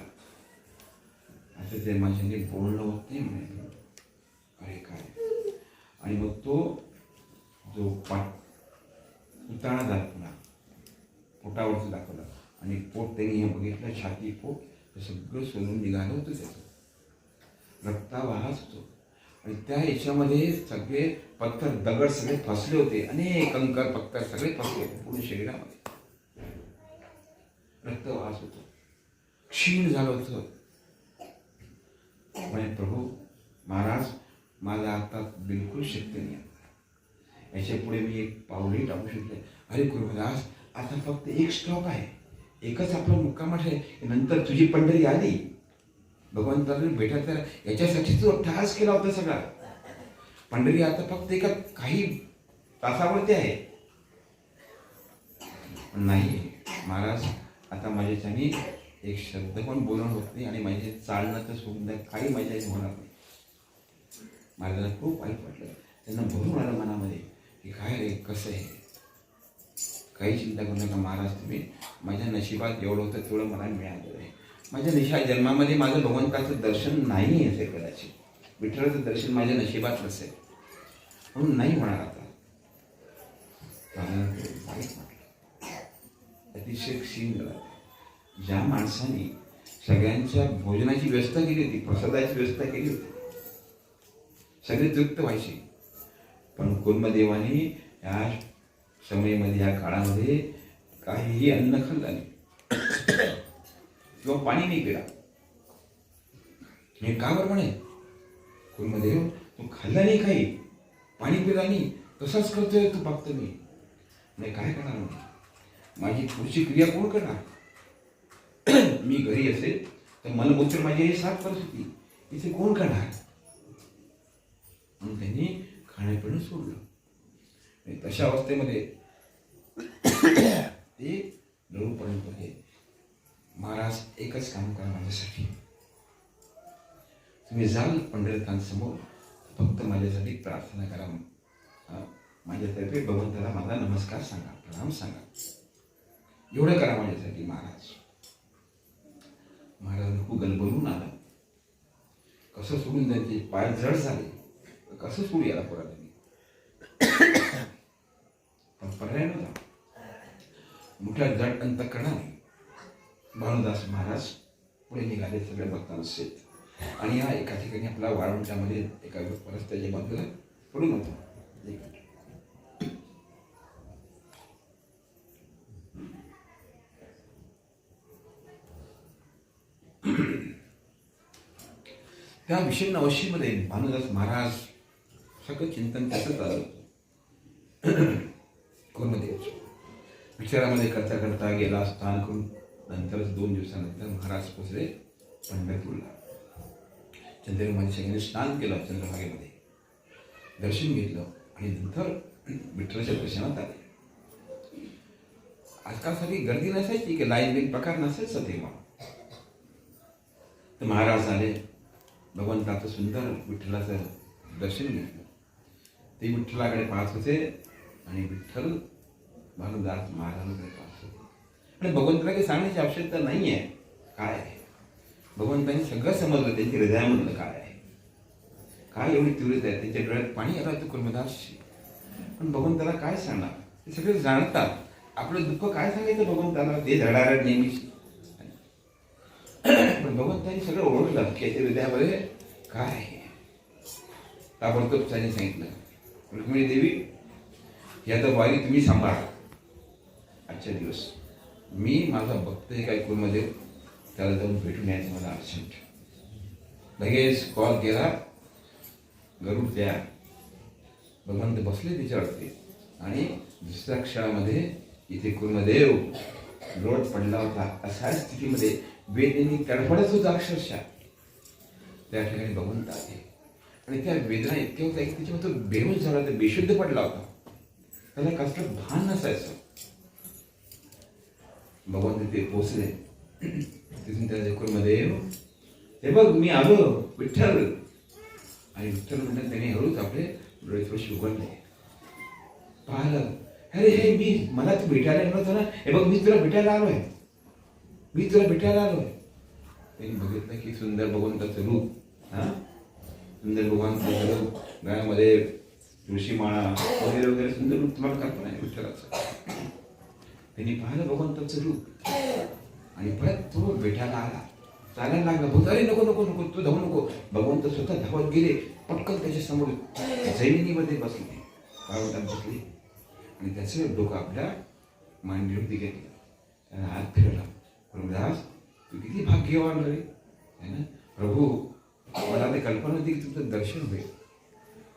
असं ते माझ्याने बोलणं होत नाही म्हणे. अरे काय? आणि मग तो जो उताळा दाखवला, पोटावरचं दाखवला आणि पोट त्यांनी हे बघितलं, छाती पोट सगळं सोडून निघालं होतं. त्याचं रक्ता वाहत होतो आणि त्या याच्यामध्ये सगळे पत्थर दगड सगळे फसले होते. अनेक कंकर पत्थर सगळे फसले होते पूर्ण शरीरामध्ये. रक्त वाहत होतं, क्षीण झालं होतं. म्हणे प्रभू महाराज माझा आता बिलकुल शक्य नाही, याच्या पुढे मी एक पाऊलही टाकू शकते. अरे गुरुदास आता फक्त एक स्टॉप आहे, एकच आपला मुक्काम आहे, नंतर तुझी पंढरी आली. भगवंताला भेटायचं याच्यासाठी तू ठास केला होता सगळा. पंढरी आता फक्त एका काही तासावरती आहे. नाही महाराज, आता माझ्याच्याने एक शब्द पण बोलणं होत नाही आणि माझे चालणं तर सुद्धा काही माझ्या होणार नाही. महाराजांना खूप वाईट वाटलं. त्यांना भरून आलं मनामध्ये की काय रे, कसं आहे. काही चिंता करू नका महाराज, तुम्ही माझ्या नशिबात एवढं होतं तेवढं मला मिळालेलं आहे. माझ्या जन्मामध्ये माझं भगवंताचं दर्शन नाही असेल, कदाचित विठ्ठलाचं दर्शन माझ्या नशिबात नसेल म्हणून नाही होणार. आता वाईट वाटलं, अतिशय क्षीण झाला. ज्या माणसाने सगळ्यांच्या भोजनाची व्यवस्था केली होती, प्रसादाची व्यवस्था केली होती, सगळे तृप्त व्हायचे, पण कुर्मदेवाने या समयमध्ये या काळामध्ये काहीही अन्न खाल्लं नाही किंवा पाणी नाही पिला. हे का बरं म्हणे, कुर्मदेव तू खाल्ला नाही, काही पाणी पिला नाही, तसाच करतोय तू फक्त. मी नाही काय करणार, माझी पुढची क्रिया कोण करणार? मी घरी असेल तर मलमूत्र माझी आई साफ करत होती, इथे कोण खाणार? म्हणून त्यांनी खाणं पिणं सोडलं. आणि तशा अवस्थेमध्ये ते जवळपर्यंत होते. महाराज एकच काम करा माझ्यासाठी, तुम्ही जाल पंढरतांसमोर, फक्त माझ्यासाठी प्रार्थना करा, माझ्यातर्फे भगवंताला माझा नमस्कार सांगा, प्रणाम सांगा, एवढं करा माझ्यासाठी महाराज. महाराज खूप गलबलून आला. कसं सोडून त्यांचे पाय जड झाले, कसं सोडू याला पोरा त्यांनी. पण पर्याय नव्हता. मोठ्या जड अंतःकरणाने भानुदास महाराज पुढे निघाले सगळ्या भक्तांना सेत. आणि हा एका ठिकाणी आपला वाळवंटामध्ये एका रस्त्याच्या बाजूला पडून होता. त्या विषण्ण अवस्थेमध्ये भानुदास महाराज सगळं चिंतन त्याचं चालू होतं. कुर्मदेव विचारामध्ये करता करता गेला स्नान करून. नंतरच 2 दिवसानंतर महाराज पोचले पंढरपूरला. चंद्रभागेमध्ये सगळ्यांनी स्नान केलं, चंद्रभागेमध्ये दर्शन घेतलं आणि नंतर विठ्ठलाच्या दर्शनात आले. आजकालसाठी गर्दी नसायची की लाईन बिन प्रकार नसायचा तेव्हा. तर महाराज आले, भगवंताचं सुंदर विठ्ठलाचं दर्शन घेतलं. ते विठ्ठलाकडे पाहत होते आणि विठ्ठल भानुदास महाराजांकडे पाहत होते. आणि भगवंताला काही सांगण्याची आवश्यकता नाही आहे काय आहे. भगवंतांनी सगळं समजलं, त्यांच्या हृदयामधलं काय आहे, काय एवढी तीव्रता आहे. त्यांच्या डोळ्यात पाणी आलं होतं कुर्मदासशी. पण भगवंताला काय सांगणार, ते सगळे जाणतात. आपलं दुःख काय सांगायचं भगवंताला, ते धडारड नेहमीची. पण भगवंतांनी सगळं ओळखलं की याच्या हृदयामध्ये काय आहे. ताबडतोब त्याने सांगितलं, रुक्मिणी देवी, या तर वारी तुम्ही सांभाळा. आजच्या दिवस मी माझा भक्त हे काय कुर्मदेव, त्याला जाऊन भेटून यायचं मला अर्जंट. लगेच कॉल केला, गरुड तयार. भगवंत बसले तिच्यावरती आणि दुसऱ्या क्षणामध्ये इथे कुर्मदेव लोट पडला होता. अशा स्थितीमध्ये वेदनेने तडफडत होता अक्षरशः. त्या ठिकाणी भगवंत आले आणि त्या वेदना इतक्या होत्या की त्याच्यामध्ये तो बेहोश झाला, तर बेशुद्ध पडला होता. त्याला कसलं भान नसायचं. भगवंत ते पोचले. तिथून त्या कुर्मदेव, हे बघ मी आलो विठ्ठल. आणि विठ्ठल म्हणतात त्याने हळूच आपले डोळे थोडेसे उघडले. पाहिलं, अरे हे मला तू भेटायला येणार होता ना, हे बघ मी तुला भेटायला आलोय, मी तुला भेटायला आलोय. त्यांनी बघितलं की सुंदर भगवंताचं रूप, सुंदर भगवंताचं रूप, गळ्यामध्ये तुळशीमाळा वगैरे वगैरे सुंदर रूप तुम्हाला कल्पना आहे विठ्ठलाचं. त्यांनी पाहिलं भगवंताचं रूप आणि परत तो भेटायला आला, चालायला लागला. बोलतो, अरे नको नको नको, तू धावू नको. भगवंत स्वतः धावत गेले, पटकन त्याच्या समोर जैमिनीमध्ये बसले, पाळवटात बसले आणि त्याचं डोकं आपल्या मांडीवरती घेतलं. त्याला हात फिरवला. प्रभुदास, तू किती भाग्यवान रे, है ना प्रभू. मला ते कल्पना होती की तुमचं दर्शन होईल,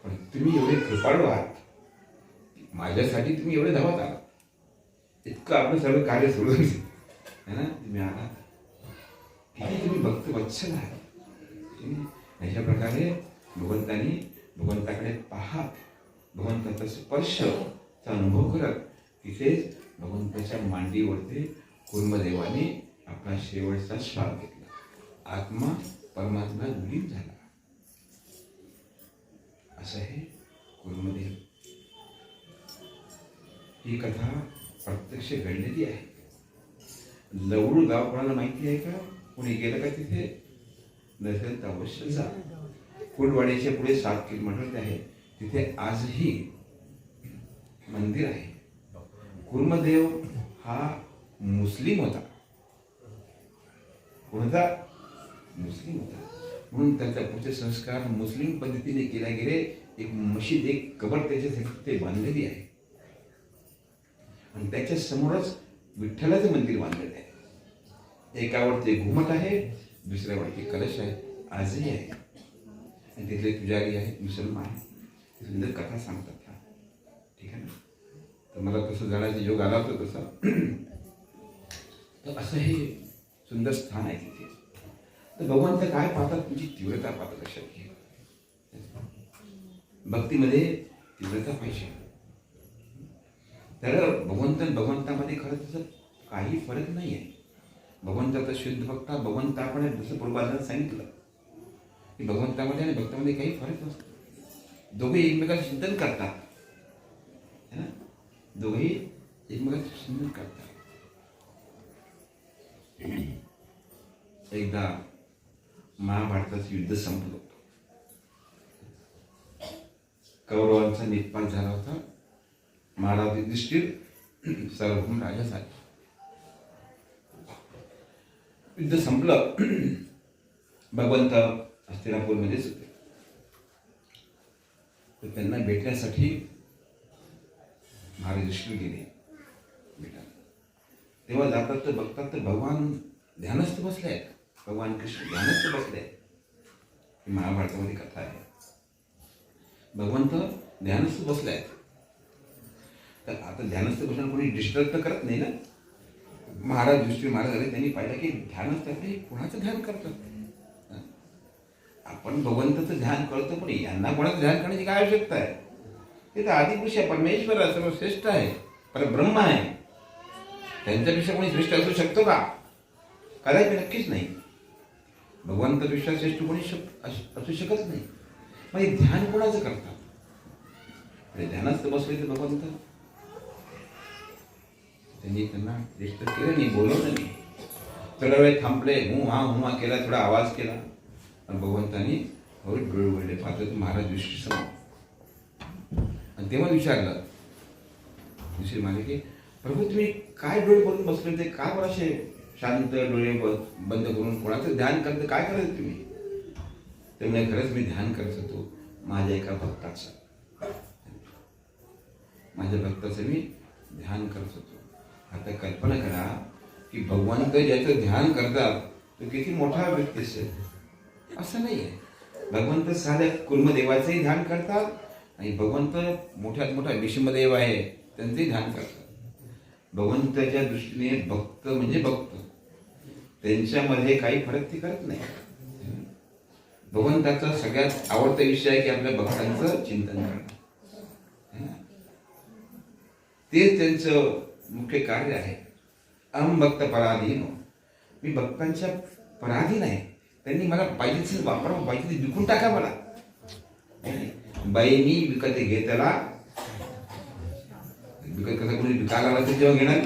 पण तुम्ही एवढे कृपाळू आहात, माझ्यासाठी तुम्ही एवढे धावत आहात. इतकं आपलं सर्व कार्य सोडून है ना तुम्ही आहात. किती तुम्ही भक्त वत्सल आहात. अशा प्रकारे भगवंताकडे पाहत, भगवंताचा स्पर्शचा अनुभव करत तिथेच भगवंताच्या मांडीवरती कुर्मदेवाने आपला शेवटचा श्वास घेतला. आत्मा परमात्मा विलीन झाला. असं हे कुर्मदेव. ही कथा प्रत्यक्ष घडलेली आहे. लवडू गाव कोणाला माहिती आहे का? कोणी गेलं का तिथे? नसेल तर अवश्य जा. कुंडवाडीच्या पुढे 7 किलोमीटर आहे, तिथे आजही मंदिर आहे. कुर्मदेव हा मुस्लिम होता. कोणता? मुस्लिम होता. म्हणून त्याचा पुढचे संस्कार मुस्लिम पद्धतीने केले गेले. एक मशीद, एक कबर त्याच्यासाठी ते बांधलेली आहे आणि त्याच्या समोरच विठ्ठलाचं मंदिर बांधलेलं आहे. एकावरती घुमट आहे, दुसऱ्यावरती कलश आहे, आजही आहे. आणि तिथले पुजारी आहेत मुसलमान, सुंदर कथा सांगतात. ठीक आहे ना. तर मला तसं जाण्याचा योग आला होता तसा. तर असं हे सुंदर स्थान आहे तिथे. तर भगवंत काय पाहतात, तुमची तीव्रता पाहतात. लक्षात घे, भक्तीमध्ये तीव्रता पाहिजे. तर भगवंतामध्ये खरं तसं काही फरक नाही आहे. भगवंताचा शुद्ध भक्त भगवंत आपण जसं पूर्वाधारात सांगितलं की भगवंतामध्ये आणि भक्तामध्ये काही फरक नसतो. दोघे एकमेकांचं चिंतन करतात, है ना, दोघेही एकमेकांचं चिंतन करतात. एकदा महाभारताचं युद्ध संपलं होतं. कौरवांचा निपात झाला होता. महाराज युधिष्ठिर सार्वभौम राजा झाले. युद्ध संपलं. भगवंत हस्तिनापूरमध्येच होते. तर त्यांना भेटण्यासाठी महाराज युधिष्ठिर गेले भेटायला. तेव्हा जातात तर बघतात तर भगवान ध्यानस्थ बसले आहेत. भगवान कृष्ण ध्यानस्थ बसले आहेत. ही महाभारतामध्ये कथा आहे. भगवंत ध्यानस्थ बसले आहेत. तर आता ध्यानस्थ बसणं कोणी डिस्टर्ब तर करत नाही ना. महाराज युधिष्ठिर महाराज आले, त्यांनी पाहिलं की ध्यानस्थ आपले कोणाचं ध्यान करतात. आपण भगवंताचं ध्यान करतो, पण यांना कोणाचं ध्यान करण्याची काय आवश्यकता आहे. ते तर आदिपुरुष आहे, परमेश्वर आहे, सर्वश्रेष्ठ आहे, परब्रह्म आहे. त्यांच्यापेक्षा कोणी श्रेष्ठ असू शकतो का? कदाचित नक्कीच नाही. भगवंतापेक्षा श्रेष्ठ कोणी असू शकत नाही. मग हे ध्यान कोणाचं करतात? ध्यानस्थ बसले तर भगवंत त्यांना डिस्टर्ब केलं नाही, बोलवलं नाही. थोडा वेळ थांबले, हुआ केला, थोडा आवाज केला. आणि भगवंतांनी हळूच डोळे उघडले. पाहतो महाराज युधिष्ठिर समोर. आणि तेव्हा विचारलं युधिष्ठिर म्हणाले की प्रभू तुम्ही काय डोळे बंद बसले, ते काय बरं असे शांत डोळे बंद करून कोणाचं ध्यान करत, काय करायचं तुम्ही? ते म्हणजे खरंच मी ध्यान करत होतो माझ्या एका भक्ताचं. माझ्या भक्ताचं मी ध्यान करत होतो. आता कल्पना करा की भगवंत ज्याचं ध्यान करतात तो किती मोठा व्यक्ती असेल. असं नाही आहे. भगवंत साध्या कुर्मदेवाचंही ध्यान करतात आणि भगवंत मोठ्यात मोठा भीष्मदेव आहे त्यांचंही ध्यान करतात. भगवंताच्या दृष्टीने भक्त म्हणजे भक्त, त्यांच्यामध्ये काही फरक ते करत नाही. भगवंताचा सगळ्यात आवडता विषय आहे की आपल्या भक्तांचं चिंतन करणं. तेच त्यांचं मुख्य कार्य आहे. अहम भक्त पराधीन, मी भक्तांच्या पराधीन आहे. त्यांनी मला पाहिजे वापरावं, पाहिजे विकून टाका मला. बाई मी विकत घेतला, विकत कसा कोणी विकायला आला तर जेव्हा घेणार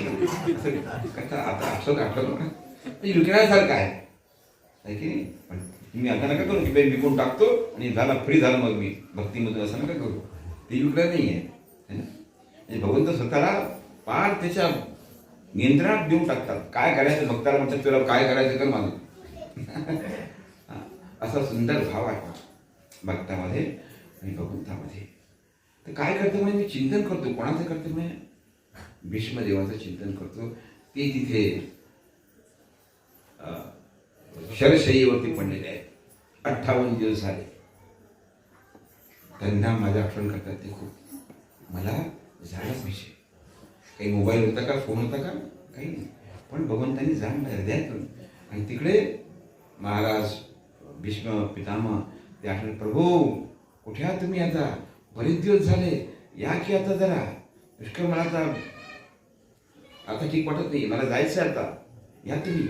कसा आता असं आठवलं का म्हणजे विकण्यासारखं आहे की नाही. पण मी आता नका करू की बाई विकून टाकतो आणि झाला फ्री झालं मग मी भक्तीमधून, असं नका करू. ते विकलं नाही आहे. भगवंत स्वतःला पार त्याच्या नियंत्रणात देऊन टाकतात. काय करायचं भक्ताला म्हणतात, तुला काय करायचं कर माझं. असा सुंदर भाव आहे भक्तामध्ये आणि भगवंतामध्ये. तर काय करतो म्हणजे मी चिंतन करतो. कोणाचं करतो म्हणजे भीष्मदेवाचं चिंतन करतो. ते तिथे शरशय्येवरती पडलेले आहेत. 58 दिवस झाले. त्यांना माझ्या आठवण करतात ते खूप. मला झालंच विषय. काही मोबाईल होता का, फोन होता का, काही नाही. पण भगवंतांनी जाणलं हृदयातून. आणि तिकडे महाराज भीष्म पितामह ते आठवण, प्रभू कुठे आहात तुम्ही? आता बरेच दिवस झाले, या की आता जरा. पुष्कळ मला आता ठीक वाटत नाही, मला जायचं आता, या तुम्ही.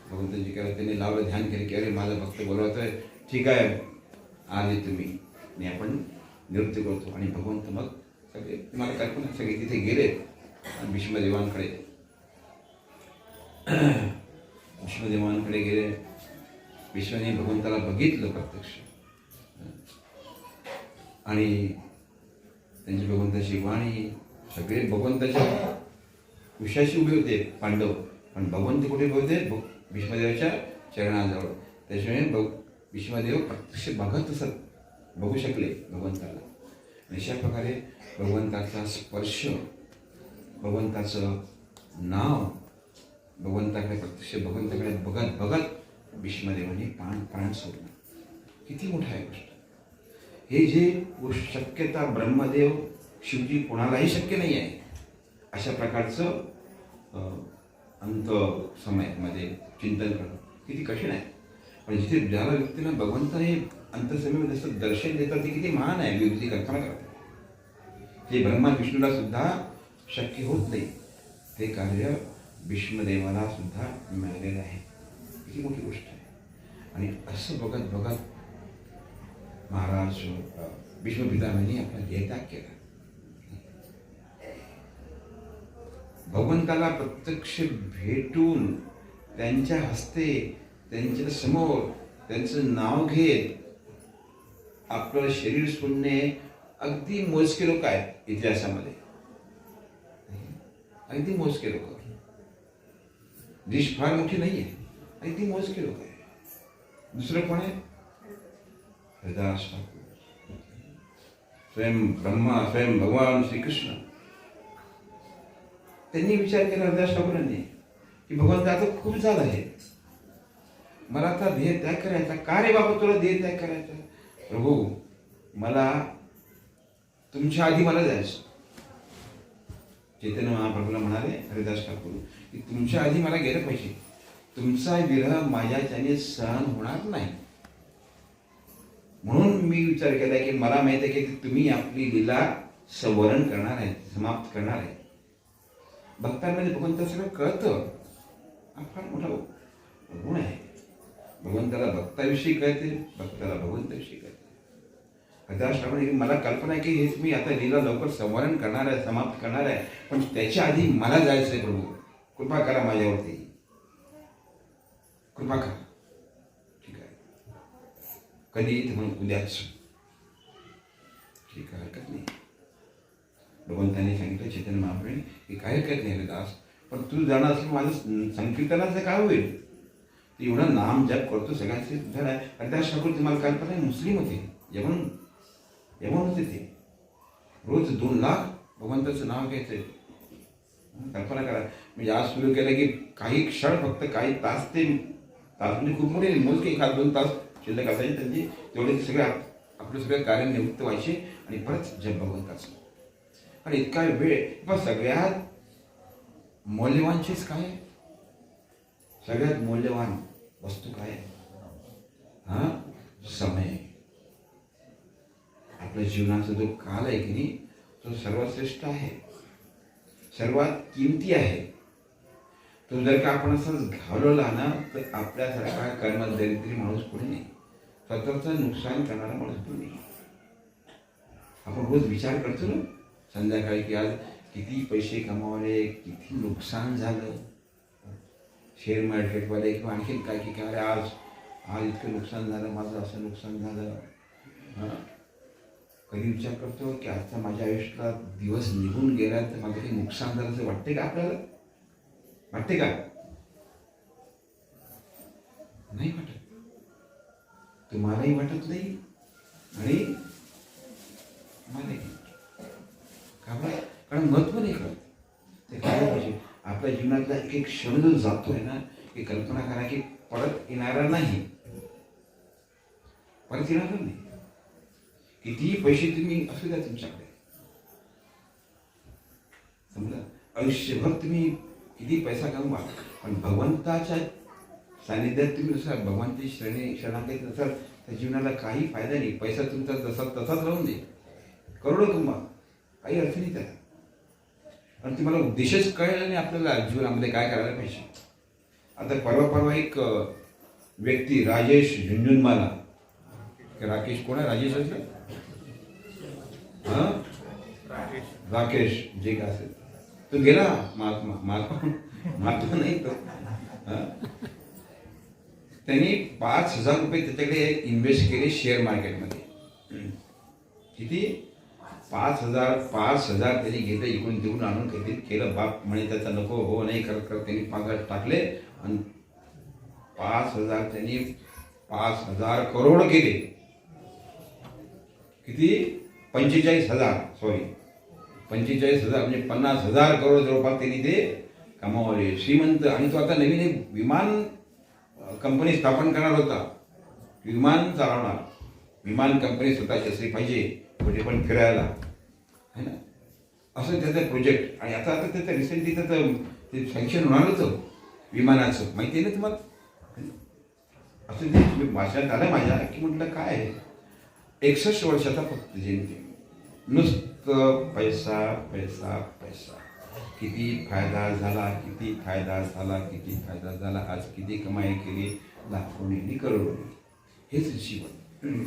भगवंतांची केलं, त्यांनी लावलं, ध्यान केलं की अरे माझा भक्त बोलवतोय, ठीक आहे आले तुम्ही, आणि आपण नृत्य करतो. आणि भगवंत मग सगळे तुम्हाला कल्पना सगळे तिथे गेले भीष्मदेवांकडे. भीष्मदेवांकडे गेले. भीष्माने भगवंताला बघितलं प्रत्यक्ष आणि त्यांची भगवंताची वाणी, सगळे भगवंताच्या उशाशी उभे होते पांडव. पण भगवंत कुठे उभे होते? भीष्मदेवाच्या चरणाजवळ. त्याच्यामुळे भीष्मदेव प्रत्यक्ष बघू शकले भगवंताला. अशा प्रकारे भगवंताचा स्पर्श, भगवंताचं नाव, भगवंताकडे प्रत्यक्ष भगवंताकडे बघत बघत भीष्मदेवाने प्राण सोडला. किती मोठा आहे गोष्ट. हे जे शक्यता ब्रह्मदेव शिवजी कोणालाही शक्य नाही आहे. अशा प्रकारचं अंत समयामध्ये चिंतन करणं किती कठीण आहे. पण जिथे ज्याला व्यक्तीला भगवंताने अंतसमीमध्ये जसं दर्शन देतात ते किती महान आहे. विभूती कल्पना करतात जे ब्रह्मा विष्णूला सुद्धा शक्य होत नाही ते कार्य विष्णुदेवाला सुद्धा मिळालेलं आहे. किती मोठी गोष्ट आहे. आणि असं बघत बघत महाराज विष्णुपितामहांनी आपला देहत्याग केला. भगवंताला प्रत्यक्ष भेटून त्यांच्या हस्ते त्यांच्या समोर त्यांचं नाव घेत आपलं शरीर सोडणे अगदी मोजके लोक आहेत इतिहासामध्ये. अगदी मोजके लोक. देश फार मोठी नाही आहे. अगदी मोजके लोक आहे. दुसरं कोण आहे? हरिदास ठाकूर. स्वयं ब्रह्मा स्वयं भगवान श्रीकृष्ण. त्यांनी विचार केला हरिदास ठाकूरांनी की भगवंत आता खूप झालं आहे. मला आता देह त्याग करायचा. का रे बाबा तुला देह त्याग करायचा? प्रभू मला तुमच्या आधी मला जायचं. चैतन्य महाप्रभूला म्हणाले हरिदास ठाकूर की तुमच्या आधी मला गेलं पाहिजे. तुमचा विरह माझ्याच्याने सहन होणार नाही. म्हणून मी विचार केला की मला माहिती आहे की तुम्ही आपली लीला संवरण करणार आहे, समाप्त करणार आहे. भक्तांमध्ये भगवंत सगळं कळतं. हा फार मोठा गुण आहे. भगवंताला भक्ताविषयी कळते, भक्ताला भगवंताविषयी कळते. हरिदास ठाकूर मला कल्पना आहे की हे तुम्ही आता लीला लवकर संवरण करणार आहे, समाप्त करणार आहे, पण त्याच्या आधी मला जायचं आहे. प्रभू कृपा करा माझ्यावरती, कृपा करा. ठीक आहे. कधी म्हणून उद्याच. ठीक आहे, हरकत नाही. भगवंतांनी सांगितलं चैतन्य महाप्रभूंनी की काय हरकत नाही हरिदास, पण तू जाणार असेल माझं संकीर्तनाचं काय होईल? ते एवढं नाम जप करतो सगळ्यांचे झालं आहे. हरिदास ठाकूर तुम्हाला कल्पना आहे मुस्लिम होते, यमन होते. ते रोज 2 लाख भगवंताचं नाव घ्यायचं. कल्पना करा. म्हणजे आज सुरू केलं की काही क्षण फक्त काही तास ते तास म्हणजे खूप मोठे मोजके 1-2 तास शिल्लक असायचे त्यांचे. तेवढे ते सगळे आपलं सगळं कार्य निवृत्त व्हायचे आणि परत जप भगवंताचं. आणि इतका वेळ पण सगळ्यात मौल्यवानचीच काय? सगळ्यात मौल्यवान वस्तू काय? हा समय. आपल्या जीवनाचा जो काल आहे की नाही तो सर्वात श्रेष्ठ आहे, सर्वात किमती आहे. तो जर का आपण असं घालवला ना तर आपल्यासारखा कर्मदरिद्री माणूस पुढे नाही. स्वतःचं नुकसान करणारा माणूस पुढे नाही. आपण रोज विचार करतो ना संध्याकाळी की आज किती पैसे कमावले, किती नुकसान झालं. शेअर मार्केटवाले किंवा आणखी काय की काय आज इतकं नुकसान झालं, माझं असं नुकसान झालं. कधी विचार करतो की आजचा माझ्या आयुष्यात दिवस निघून गेला तर माझं काही नुकसान झालं असं वाटते का आपल्याला? वाटते का? नाही वाटत. तुम्हालाही वाटत नाही आणि मलाही. का बरं? कारण महत्व नाही कळत. ते काय पाहिजे आपल्या जीवनातला एक क्षण जो जातोय ना की कल्पना करा की परत येणारा नाही. परत येणार नाही. कितीही पैसे तुम्ही असू द्या तुमच्याकडे, समजा आयुष्यभर तुम्ही किती पैसा कमवा, पण भगवंताच्या सानिध्यात तुम्ही नसाल, भगवंताची शरणागत नसाल त्या जीवनाला काही फायदा नाही. पैसा तुमचा जसा तसाच राहून दे, करोडो कमवा, काही अर्थ नाही त्याला. आणि तुम्हाला उद्देशच कळला नाही आपल्याला जीवनामध्ये काय करायला पाहिजे. आता परवा एक व्यक्ती राजेश झुंझुनवाला, राकेश कोण आहे? राजेश असेल, राकेश जे काय असेल तो गेला. महात्मा नाही तो. त्यांनी 5,000 रुपये त्याच्याकडे इन्व्हेस्ट केले शेअर मार्केटमध्ये. किती? 5,000 त्यांनी घेतले, इकडून तिकडून आणून काहीतरी केलं. बाप म्हणे त्याचा नको हो नाही करत त्यांनी 5,000 टाकले आणि 5,000 त्यांनी 5,000 करोड केले. किती? 45,000 म्हणजे 50,000 करोड जवळपास त्यांनी ते कमावले. श्रीमंत. आणि तो आता नवीन एक विमान कंपनी स्थापन करणार होता. विमान चालवणार. विमान कंपनी स्वतःची असली पाहिजे, कुठे पण फिरायला, है ना, असं त्याचं प्रोजेक्ट. आणि आता त्याचं रिसेंटली त्याचं ते सँक्शन होणार होतं विमानाचं, माहिती आहे ना तुम्हाला. असं जे तुम्ही वाचण्यात आलं माझ्या की म्हटलं काय आहे, 61 वर्षाचा फक्त जयंती, नुसतं पैसा पैसा पैसा, किती फायदा झाला, किती फायदा झाला, किती फायदा झाला, आज किती कमाई केली, लाखोनी करोडोनी, हेच जीवन.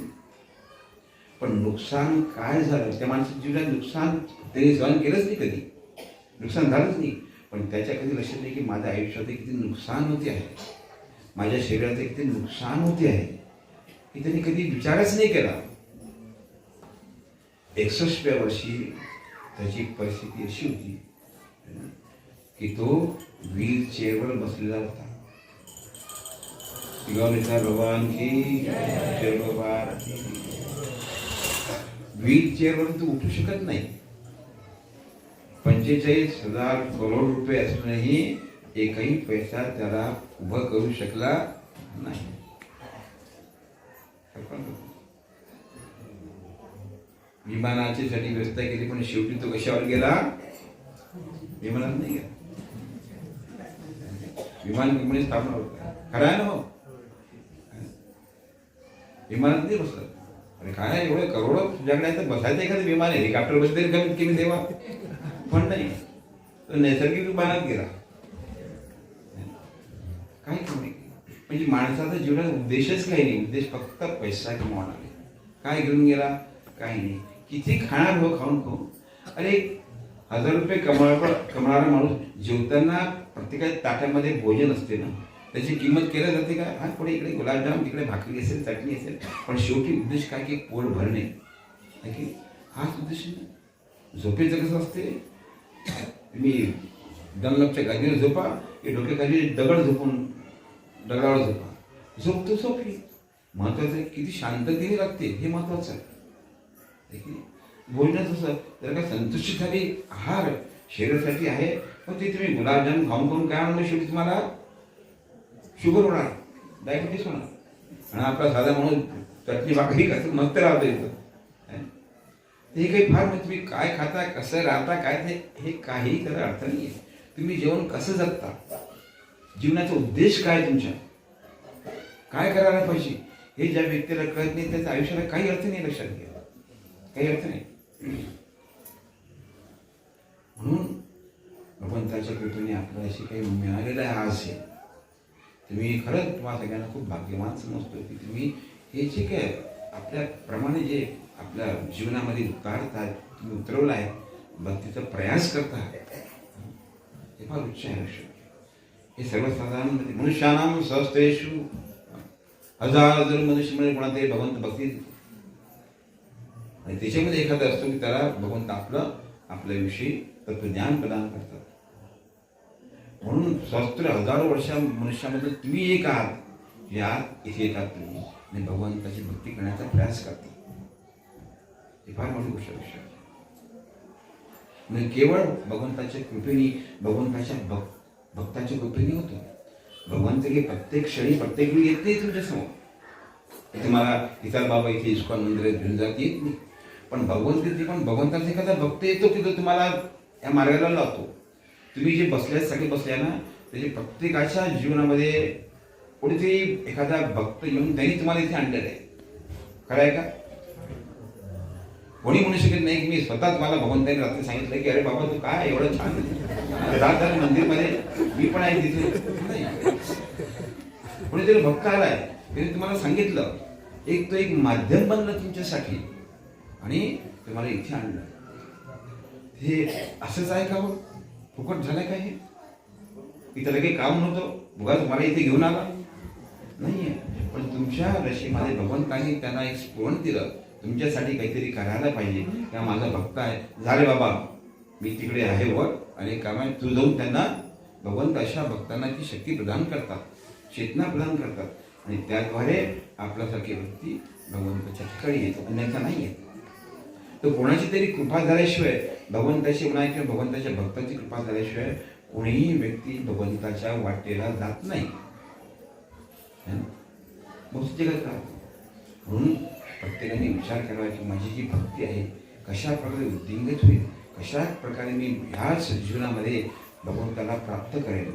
पण नुकसान काय झालं, त्या माणसाच्या जीवनात नुकसान त्याने सहन केलंच नाही, कधी नुकसान झालंच नाही. पण त्याच्या कधी लक्षात नाही की माझ्या आयुष्यात किती नुकसान होते आहे, माझ्या शरीराचे किती नुकसान होते आहे, की त्यांनी कधी विचारच नाही केला. 61व्या वर्षी त्याची परिस्थिती अशी होती की तो व्हील चेअरवर बसलेला होता. भगवान की व्हील चेअरवरून तो उठू शकत नाही. 45,000 करोड रुपये असूनही एकही पैसा त्याला उभं करू शकला नाही. विमानाची साठी व्यवस्था केली, पण शेवटी तो कशावर गेला, विमानात नाही गेला. विमान कंपनी स्थापना होत खरं आहे ना, हो विमानात नाही बसला. अरे काय एवढे करोडो तुझ्याकडे आहे तर बसायचं एखादं विमान, हेलिकॉप्टर बसले तरी कमीत कमी देवा, पण नाही, तो नैसर्गिक विमानात गेला. काय कमी म्हणजे माणसाचा जीवनात उद्देशच काही नाही, उद्देश फक्त पैसा कमावणार. काय घेऊन गेला, काही नाही. किती खाणार हो, खाऊन खाऊन. अरे 1000 रुपये कमवणारा माणूस जेवताना प्रत्येकाच्या ताट्यामध्ये भोजन असते ना, त्याची किंमत केली जाते का? हा पुढे इकडे गुलाबजाम, तिकडे भाकरी असेल, चटणी असेल, पण शेवटी उद्देश काय की पोट भरणे, की हाच उद्देश नाही. झोपेचं कसं असते, तुम्ही डनलपच्या गादीवर झोपा की डोक्याखाली दगड झोपून दगडावर झोपा, झोपतो झोपली. महत्वाचं आहे किती शांततेने लागते, हे महत्वाचं आहे. भोजनात असं जर का संतुष्ट झाली, आहार शरीरासाठी आहे, पण ते तुम्ही गुलाबजाम खाऊन खाऊन काय म्हणून शेवटी तुम्हाला शुगर होणार, डायबिटीस होणार. आणि आपला साधा म्हणून चटणी भाकरी कसं मस्त राहतं येतं. हे काही फार म्हणजे तुम्ही काय खाता, कसं राहता, काय नाही, हे काही त्याला अर्थ नाही आहे. तुम्ही जेवण कसं जगता, जीवनाचा उद्देश काय, तुमच्या काय करायला पाहिजे, हे ज्या व्यक्तीला कळत नाही त्याच्या आयुष्याला काही अर्थ नाही. लक्षात घ्या, काही अर्थ नाही. म्हणून भगवंताच्या कृपेने आपल्याला अशी काही मिळालेलं आहे आज. हे तुम्ही खरंच तुम्हाला सगळ्यांना खूप भाग्यवान समजतो की तुम्ही हे जे काय आपल्याप्रमाणे जे आपल्या जीवनामध्ये उतारतात, तुम्ही उतरवलं आहे, भक्तीचा प्रयास करता, हे फार उच्च आहे. हे सर्वसाधारण मनुष्यानाम सहस्तेषु, हजार मनुष्य म्हणजे कोणातरी भगवंत भक्ती, आणि त्याच्यामध्ये एखादा असतो की त्याला भगवंत आपल्याविषयी तत्वज्ञान प्रदान करतात. म्हणून सहस्त्र हजारो वर्षा मनुष्यामध्ये तुम्ही एक आहात, या इथे येतात तुम्ही आणि भगवंताची भक्ती करण्याचा प्रयास करता. हे फार मोठी गोष्ट आहे. म्हणजे केवळ भगवंताच्या कृपेने, भगवंताच्या भक्ताच्या कृपेने होतो. भगवंत हे प्रत्येक क्षणी प्रत्येक वेळी येत नाही तुमच्या समोर. तुम्हाला इतर बाबा इथे इस्कॉन मंदिरात घेऊन जात येत नाही, पण भगवंताचा एखादा भक्त येतो की तो तुम्हाला या मार्गाला लावतो. तुम्ही जे बसल्यासाठी बसल्या ना, त्याच्या प्रत्येकाच्या जीवनामध्ये कोणीतरी एखादा भक्त येऊन त्यांनी तुम्हाला इथे आणलेलं आहे. खरं आहे का? कोणी म्हणू शकत नाही की मी स्वतः तुम्हाला भगवंताने रात्री सांगितलं की अरे बाबा तू काय एवढं छान जात मंदिरमध्ये, मी पण आहे तिथे. कोणीतरी भक्त आलाय, त्याने तुम्हाला सांगितलं, एक माध्यम बनलं तुमच्यासाठी आणि तुम्हाला इथे आणलं. हे असंच आहे का? हो फुकट झालंय का? हे इथं काही काम नव्हतं, बघा तुम्हाला इथे घेऊन आला नाहीये, पण तुमच्या रशीमध्ये भगवंताने त्यांना एक स्फोरण दिलं, तुमच्यासाठी काहीतरी करायला पाहिजे. किंवा माझा भक्त आहे, झाले बाबा मी तिकडे आहे वर आणि काम आहे, तू जाऊन त्यांना. भगवंत अशा भक्तांना ती शक्ती प्रदान करतात, चेतना प्रदान करतात, आणि त्याद्वारे आपल्यासारखी व्यक्ती भगवंताच्या ठिकाणी येतो, अन्यथा नाही येत. तर कोणाची तरी कृपा झाल्याशिवाय, भगवंताची म्हणा किंवा भगवंताच्या भक्ताची कृपा झाल्याशिवाय कोणीही व्यक्ती भगवंताच्या वाटेला जात नाही. म्हणून प्रत्येकाने विचार करावा की माझी जी भक्ती आहे कशा प्रकारे उद्दिंगित होईल, कशा प्रकारे मी ह्याच जीवनामध्ये भगवंताला प्राप्त करेल.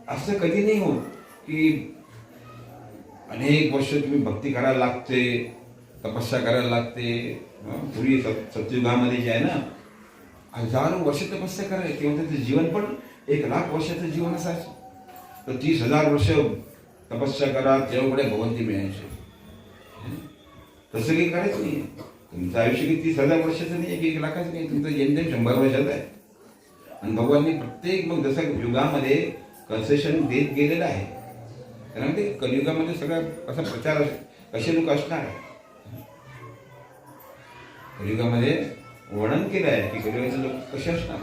असं कधी नाही होत की अनेक वर्ष तुम्ही भक्ती करायला लागते, तपस्या करायला लागते. पूर्वी सत्ययुगामध्ये जे आहे ना, हजारो वर्ष तपस्या करायला, तेव्हा त्याचं जीवन पण 1,00,000 वर्षाचं जीवन असायचं. तर 30,000 वर्ष तपस्या करा, तेवढे भगवंती मिळायचे. तसं काही करायचं नाही. तुमचं आयुष्य काही 30,000 वर्षाचं नाही, की 1,00,000चं नाही. तुमचं जन्म 100 वर्षाचं आहे. आणि भगवानने प्रत्येक मग जसं युगामध्ये कन्सेशन देत गेलेलं आहे. कारण ते कलियुगामध्ये सगळं असा प्रचार कसे लोक असणार आहे. कलियुगामध्ये वर्णन केलं आहे की कलियुगाचे लोक कसे असणार.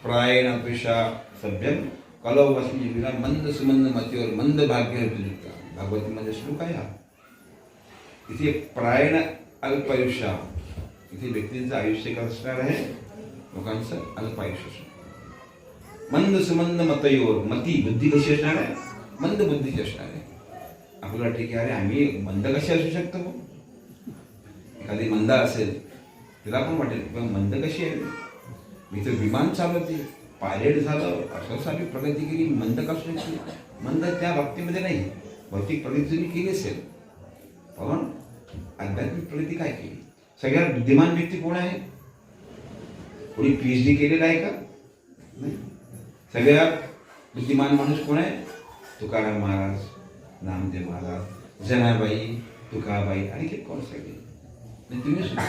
प्रायण पेशा सभ्यम कलव वसमी विना मंद सुमंद मतीवर मंद भाग्य तुझा. भागवतीमध्ये श्लोक आहे हा. इथे प्रायण अल्पायुष्या, इथे व्यक्तींचं आयुष्य कसं असणार आहे, लोकांचं अल्पायुष्य असणार. मंद सुमंद मतयोर, मती बुद्धी कशी असणार आहे, मंद बुद्धीची असणार आहे. आपल्याला ठीक आहे, अरे आम्ही मंद कशी असू शकतो. एखादी मंदा असेल तिला पण वाटेल किंवा मंद कशी आहे, मी तर विमान चालवते, पायलट झालं, असं आम्ही प्रगती केली, मंद कसू शकते. मंद त्या बाबतीमध्ये नाही. भौतिक प्रगती तुम्ही केली असेल, पण आध्यात्मिक प्रगती काय केली. सगळ्यात बुद्धिमान व्यक्ती कोण आहे, कोणी PhD केलेला आहे का, नाही. सगळ्यात बुद्धिमान माणूस कोण आहे, तुकाराम महाराज, नामदेव महाराज, जनाबाई, तुकाबाई, आणि ते कोण सगळे तुम्ही सुद्धा.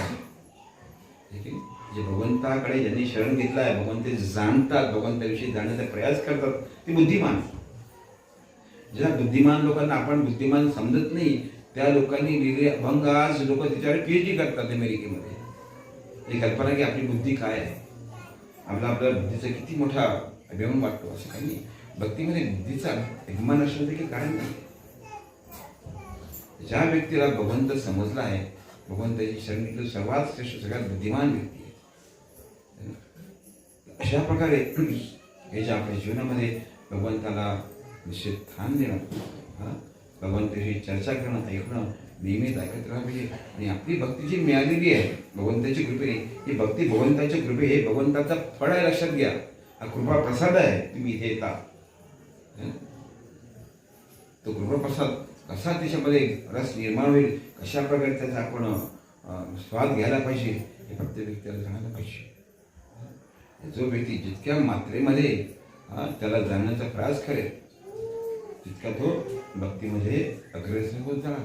ठीक आहे. जे भगवंताकडे ज्यांनी शरण घेतलं आहे, भगवंत जाणतात, भगवंताविषयी जाण्याचा प्रयास करतात, ते बुद्धिमान. ज्या बुद्धिमान लोकांना आपण बुद्धिमान समजत नाही, त्या लोकांनी लिहिलेले अभंग आज लोक त्याच्यावर PhD करतात अमेरिकेमध्ये. ही कल्पना की आपली बुद्धी काय आहे, आपल्या बुद्धीचा किती मोठा अभिमान वाटतो. असं काही नाही. भक्तीमध्ये बुद्धीचा अभिमान असणं देखील कारण नाही. ज्या व्यक्तीला भगवंत समजला आहे, भगवंताची शरण घेतलं, सर्वात श्रेष्ठ सगळ्यात बुद्धिमान व्यक्ती आहे. अशा प्रकारे हे जे आपल्या जीवनामध्ये भगवंताला निश्चित स्थान देणं, भगवंताशी चर्चा करणं, ऐकणं, नेहमीच ऐकत राहा पाहिजे. आणि आपली भक्ती जी मिळालेली आहे भगवंताची कृपेने, ही भक्ती भगवंताच्या कृपे, हे भगवंताचा फळ आहे, लक्षात घ्या. हा कृपा प्रसाद आहे. तुम्ही इथे येता, तो कृपा प्रसाद कसा त्याच्यामध्ये रस निर्माण होईल, कशा प्रकारे त्याचा आपण स्वाद घ्यायला पाहिजे, हे प्रत्येक व्यक्तीला जाणायला पाहिजे. जो व्यक्ती जितक्या मात्रेमध्ये त्याला जाणण्याचा प्रयास करेल, तितका तो भक्तीमध्ये अग्रेसर होत जाणार.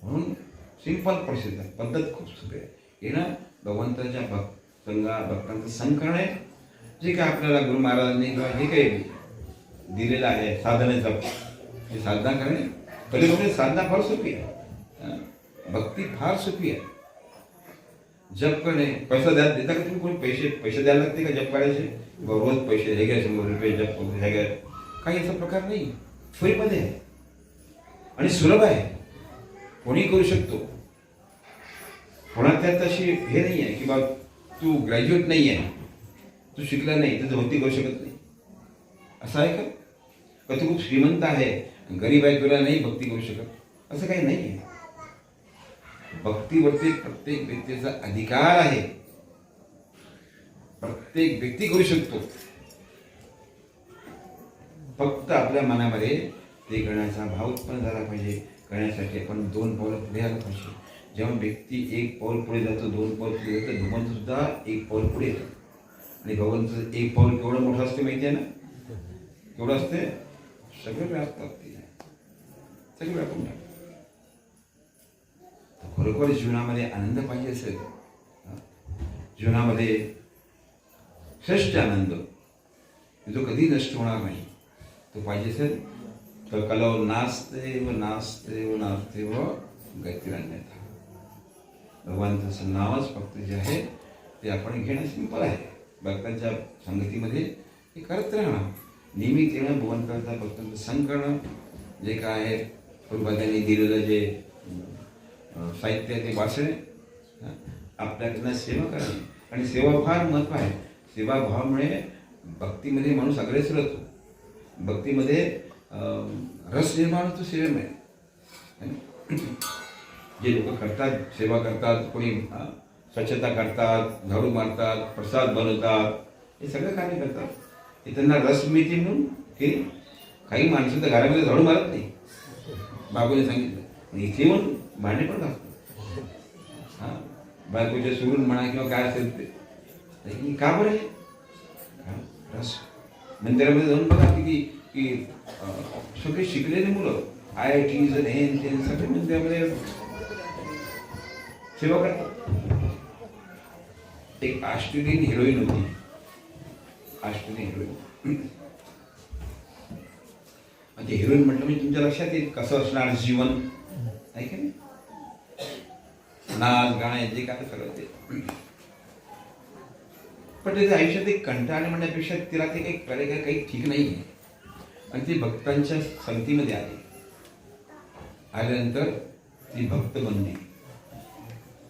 म्हणून सिंपल प्रोसेस आहे, पद्धत खूप सोपी आहे. हे ना भगवंताच्या भक्तांचं संकलन आहे. जे काय आपल्याला गुरु महाराजांनी किंवा हे काही दिलेलं आहे साधनेचा, हे साधना करणे, कलियुगामध्ये साधना फार सोपी आहे. भक्ती फार सोपी आहे. जप करणे, पैसा देता का तुम्ही, कोणी पैसे द्यायला लागते का जप करायचे, रोज पैसे हे घ्या, 100 रुपये जप हे घ्या, काही असा प्रकार नाही. फ्रीमध्ये आहे आणि सुलभ आहे, कोणी करू शकतो. कोणाला त्यात अशी हे नाही आहे की बा तू ग्रॅज्युएट नाही आहे, तू शिकला नाही तर भक्ती करू शकत नाही, असं आहे का तू खूप श्रीमंत आहे, गरीब आहे, तुला नाही भक्ती करू शकत, असं काही नाही आहे. भक्तीवरती प्रत्येक व्यक्तीचा अधिकार आहे. प्रत्येक व्यक्ती करू शकतो. फक्त आपल्या मनामध्ये ते करण्याचा भाव उत्पन्न झाला पाहिजे. करण्यासाठी आपण 2 पावलं पुढे आलं पाहिजे. जेव्हा व्यक्ती 1 पाऊल पुढे जातो, 2 पाऊल पुढे जातो, भगवंत सुद्धा 1 पाऊल पुढे येतो. आणि भगवंत 1 पाऊल केवढं मोठं असते माहिती आहे ना, केवढं असते, सगळं व्यापतात, सगळं व्यापून टाकतात. खरोखर जीवनामध्ये आनंद पाहिजे असेल, जीवनामध्ये श्रेष्ठ आनंद जो कधी नष्ट होणार नाही, तो पाहिजे असेल तर कलव नाचते व नाचते व नाचते व गतिरन्यथा. भगवंताचं नावच फक्त जे आहे ते आपण घेणं सिंपल आहे. भक्तांच्या संगतीमध्ये हे करत राहणं, नियमित येणं, भगवंताचा भक्तांचं संग करणं, जे काय आहे पूर्वजांनी दिलेलं जे साहित्य ते वाचणे, आपल्याकडनं सेवा करणे. आणि सेवा फार महत्त्व आहे. सेवाभावामुळे भक्तीमध्ये माणूस अग्रेसर होतो. भक्तीमध्ये रस निर्माण होतो सेवेमुळे. जे लोक करतात, सेवा करतात, कोणी स्वच्छता करतात, झाडू मारतात, प्रसाद बनवतात, हे सगळं कार्य करतात, हे त्यांना रस मिळते म्हणून की काही माणसं तर घरामध्ये झाडू मारत नाही, बाबूने सांगितलं. इथे येऊन भांडे पण घासतो. हां, बायकोच्या सोडून म्हणा किंवा काय असेल ते. का बरं आहे? रस मंदिरामध्ये जाऊन बघा की सगळे शिकलेले मुलं IITs हे सगळे मंदिरामध्ये सेवा करतात. एक ऑस्ट्रेलियन हिरोईन होती, ऑस्ट्रेलियन हिरोईन. म्हणजे हिरोईन म्हटलं म्हणजे तुमच्या लक्षात येईल कसं असणार जीवन, आहे की नाही? नाच गाणं जे काय सगळं ते. पण त्याच्या आयुष्यात एक कंटाळणे म्हणण्यापेक्षा तिला ते काही करायला काही ठीक नाही आहे. आणि ती भक्तांच्या संगतीमध्ये आल्यानंतर ती भक्त बनली,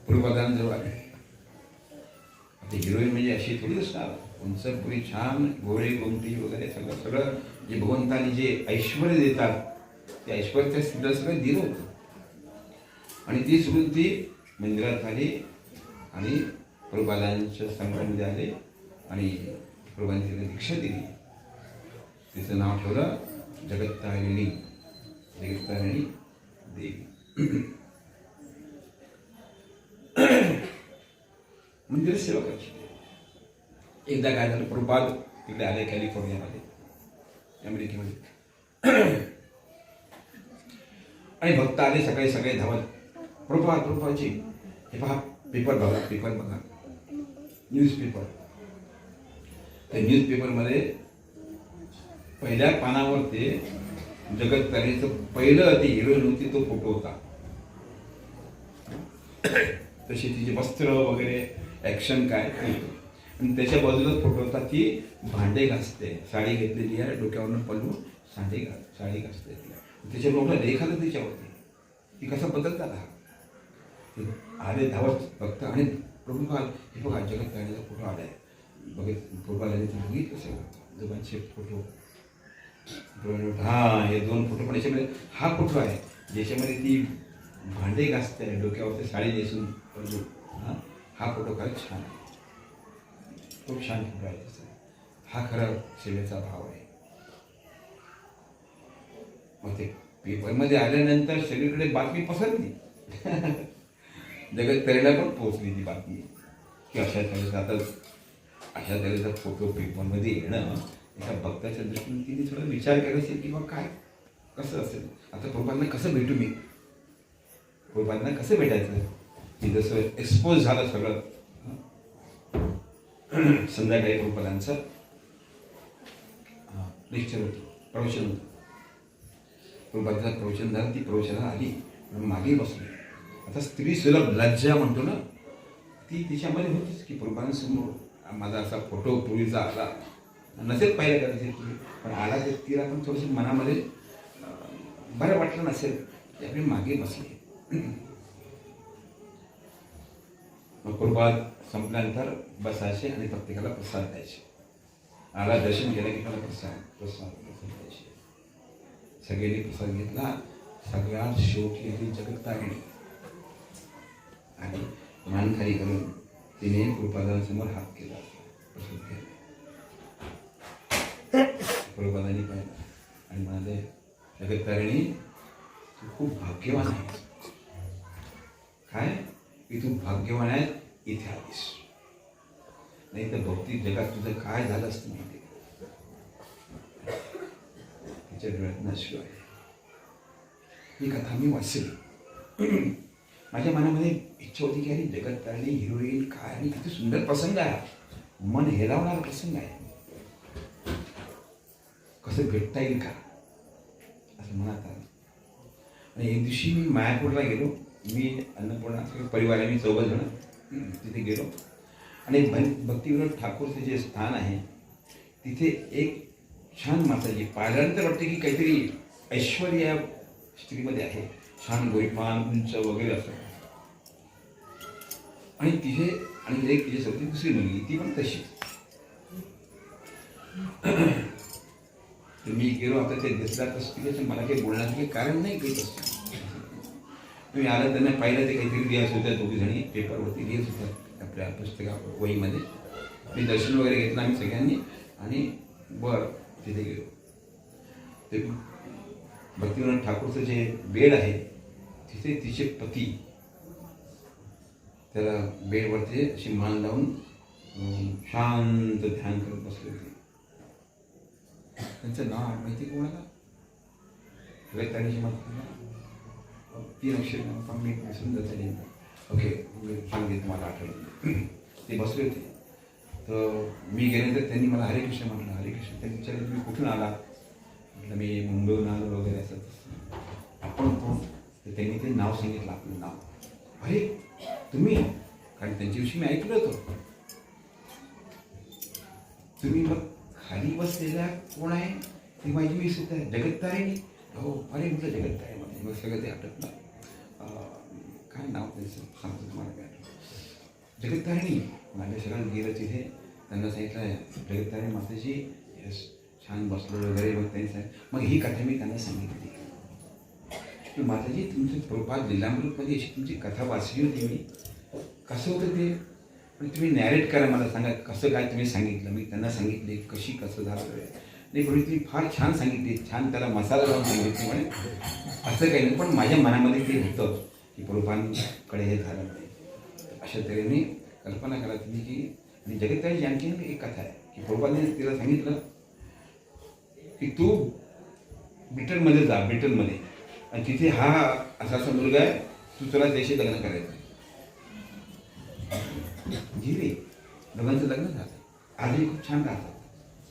प्रभुपादांजवळ आली. आता हिरोईन म्हणजे अशी थोडी असणार, उंच पुरी छान गोळे गोमटी वगैरे सगळं सगळं जे भगवंतानी जे ऐश्वर देतात ते ऐश्वर त्या स्त्रीला सगळं दिलं होतं. आणि ती सोडून ती मंदिरात आली आणि प्रभुपादांच्या संघामध्ये आले आणि प्रभुपादांनी तिला दीक्षा दिली. तिचं नाव ठेवलं जगत्तारिणी, जगत्तारिणी देवी. मंदिर सेवा करायची. एकदा काय झालं, प्रभुपाद तिकडे आले कॅलिफोर्नियामध्ये, अमेरिकेमध्ये. आणि भक्त आले सकाळी सकाळी धावत, प्रभुपादजी हे पहा, पेपर बघा, पेपर बघा, न्यूजपेपर. त्या न्यूजपेपरमध्ये पहिल्या पानावर ते जगत्तारिणीचं पहिलं ती हिरोईन होती तो फोटो होता. तशी तिचे वस्त्र वगैरे ॲक्शन काय आणि त्याच्या बाजूलाच फोटो होता ती भांडे घासते, साडी घेतलेली आहे, डोक्यावरनं पल्लू, साडी घासते. त्याच्या मोठा लेख आला त्याच्यावरती की कसा बदल झाला. आले धावत बघता आणि प्रभुपाद हे बघा जगत्तारिणीचा फोटो आलाय. प्रभुपादांनी बघितलं सगळं दोघांचे फोटो. हा हे दोन फोटो पण याच्यामध्ये हा फोटो आहे ज्याच्यामध्ये ती भांडे घासते, डोक्यावरती साडी नेसून पडलो. हा फोटो खरंच छान आहे, खूप छान फोटो आहे त्याचा. हा खरा सेवेचा भाव आहे. मग ते पेपरमध्ये आल्यानंतर सगळीकडे बातमी पसरली. जगत्तारिणीला पण पोहोचली ती बातमी की अशा तऱ्हेचा फोटो पेपरमध्ये येणं एका भक्ताच्या दृष्टीने तिने थोडा विचार केला असेल की बा काय कसं असेल. आता प्रभुपादांना कसं भेटू मी, प्रभुपादांना कसं भेटायचं. की जसं एक्सपोज झालं सगळं. संध्याकाळी प्रभुपादांचं लेक्चर होतं, प्रवचन होतं. प्रभुपादांचं प्रवचन झालं, ती प्रवचनाला आली मागे बसली. आता स्त्री सुलभ लज्जा म्हणतो ना, ती तिच्यामध्ये होतीच की प्रभुपादांसमोर माझा असा फोटो पूर्वीचा आला नसेल, पाहिलं करायचे तुम्ही पण आला तर तिला पण थोडंसं मनामध्ये बरं वाटलं नसेल की आपली मागे बसली. मग प्रभुपाद संपल्यानंतर बसायचे आणि प्रत्येकाला प्रसाद द्यायचे. आला दर्शन केलं की त्याला प्रसाद द्यायचे. सगळ्यांनी प्रसाद घेतला. सगळ्यात शेवटी आली जगत्तारिणी आणि मान खाली करून तिने प्रभुपादांसमोर हात केला. प्रभुपादांनी पाहिलं आणि म्हणाले, जगत्तारिणी तू खूप भाग्यवान आहेस. काय की तू भाग्यवान आहे इथे आलीस, नाही तर भौतिक जगात तुझं काय झालं असतं माहिती. तिच्या डोळ्यात नसलो आहे. ही कथा मी वाचली. माझ्या मनामध्ये इच्छा होती की अरे जगत्तारिणी हिरोईन काय आणि किती सुंदर प्रसंग आहे, मन हेलावणारा प्रसंग आहे, कसं भेटता येईल का असं मनात आलं. आणि एक दिवशी मी मायापूरला गेलो. मी अन्नपूर्णा परिवार आहे, मी 4 जण तिथे गेलो. आणि भक्तिविनोद ठाकूरचे जे स्थान आहे तिथे एक छान माताजी पाहिल्यानंतर वाटते की काहीतरी ऐश्वर्या स्त्रीमध्ये आहे, छान गोरीपान उंच वगैरे असं. आणि तिथे आणि एक तिच्यासोबत दुसरी मुलगी ती पण तशी. मी गेलो. आता ते दिसला तसं तिथे मला काही बोलण्याचं काही कारण नाही काही तसं. तुम्ही आलं त्यांना पाहिलं ते काहीतरी लिहायचं होत्या, 2 जणी पेपरवरती लिहित होत्या आपल्या पुस्तका वहीमध्ये. मी दर्शन वगैरे घेतलं आम्ही सगळ्यांनी आणि बरं तिथे गेलो. ते भक्तिविनोद ठाकूरचं जे बेड आहे तिथे तिचे पती त्याला बेडवरती अशी मान लावून शांत ध्यान करत बसले होते. त्यांचं नाव माहिती कोणाला? रैतानीची माहिती 3 अक्षर नाव पण मी सुंदर झाले. ओके, मी सांगते तुम्हाला आठवलं. ते बसले होते तर मी गेल्यानंतर त्यांनी मला हरे कृष्ण म्हटलं. हरे कृष्ण. त्यांनी विचारलं तुम्ही कुठून आला? म्हटलं मी मुंबईहून आलो वगैरे असं तसं. आपण कोण? तर त्यांनी ते नाव सांगितलं, आपलं नाव. अरे तुम्ही? कारण त्यांच्याविषयी मी ऐकलं होतं. तुम्ही मग खाली बसलेला कोण आहे? ती माझी मी सुद्धा जगत्तारिणी. हो. अरे म्हटलं जगत्तारिणी. मग सगळं ते आठवत काय नाव त्यांचं सांगतो तुम्हाला. काय जगत्तारिणी. माझ्या सगळं गेलं तिथे त्यांना सांगितलं जगत्तारिणी माताजी यस छान बसलो वगैरे. मग त्यांनी सांगितलं, मग ही कथा मी त्यांना सांगितली की माताजी तुमचं प्रभात लीलामृतमध्ये अशी तुमची कथा वाचली होती मी. कसं होतं ते? पण तुम्ही नॅरेट करा, मला सांगा कसं काय तुम्ही सांगितलं. मी त्यांना सांगितले कशी कसं झालं. नाही पण तुम्ही फार छान सांगितली, छान त्याला मसाला लावून सांगितली म्हणे. असं काही नाही, पण माझ्या मनामध्ये ते होतं की प्रभूंकडे हे झालं नाही. अशा तऱ्हेने कल्पना करा तुम्ही की. आणि जगत्ताई जानकी एक कथा आहे की प्रभूंनी तिला सांगितलं की तू ब्रिटनमध्ये जा, ब्रिटनमध्ये, आणि तिथे हा असा असा मुलगा आहे, तू तुला त्याशी लग्न करायचं. गेले, दोघांचं लग्न झालं. आजही खूप छान राहतात.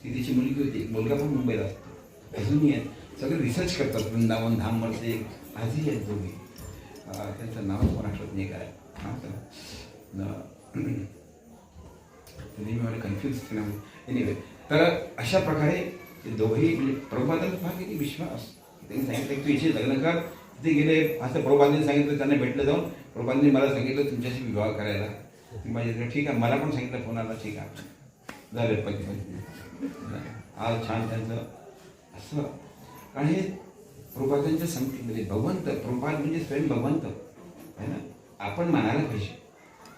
ती तिची मुलगी होती. एक मुलगा पण मुंबईला असतो. अजूनही आहेत. सगळे रिसर्च करतात. वृंदावन धामवरचे आजही आहेत दोघे. त्यांचं नाव पण आठवत नाही काय नेहमी मला कन्फ्युज एनिवे. तर अशा प्रकारे ते दोघेही म्हणजे प्रभुपादांचा भाग किती विश्वास. त्यांनी सांगितलं की तू इथे लग्न कर. तिथे गेले असं प्रभुपादांनी सांगितलं. त्यांना भेटलं जाऊन. प्रभुपादांनी मला सांगितलं तुमच्याशी विवाह करायला. ती माझ्या ठीक आहे. मला पण सांगितलं फोनाला ठीक आहे झालं पती आज छान त्यांचं असं. कारण हे प्रभुपादांच्या संगतीमध्ये भगवंत, प्रभुपाद म्हणजे स्वयं भगवंत आहे ना. आपण मानायला पाहिजे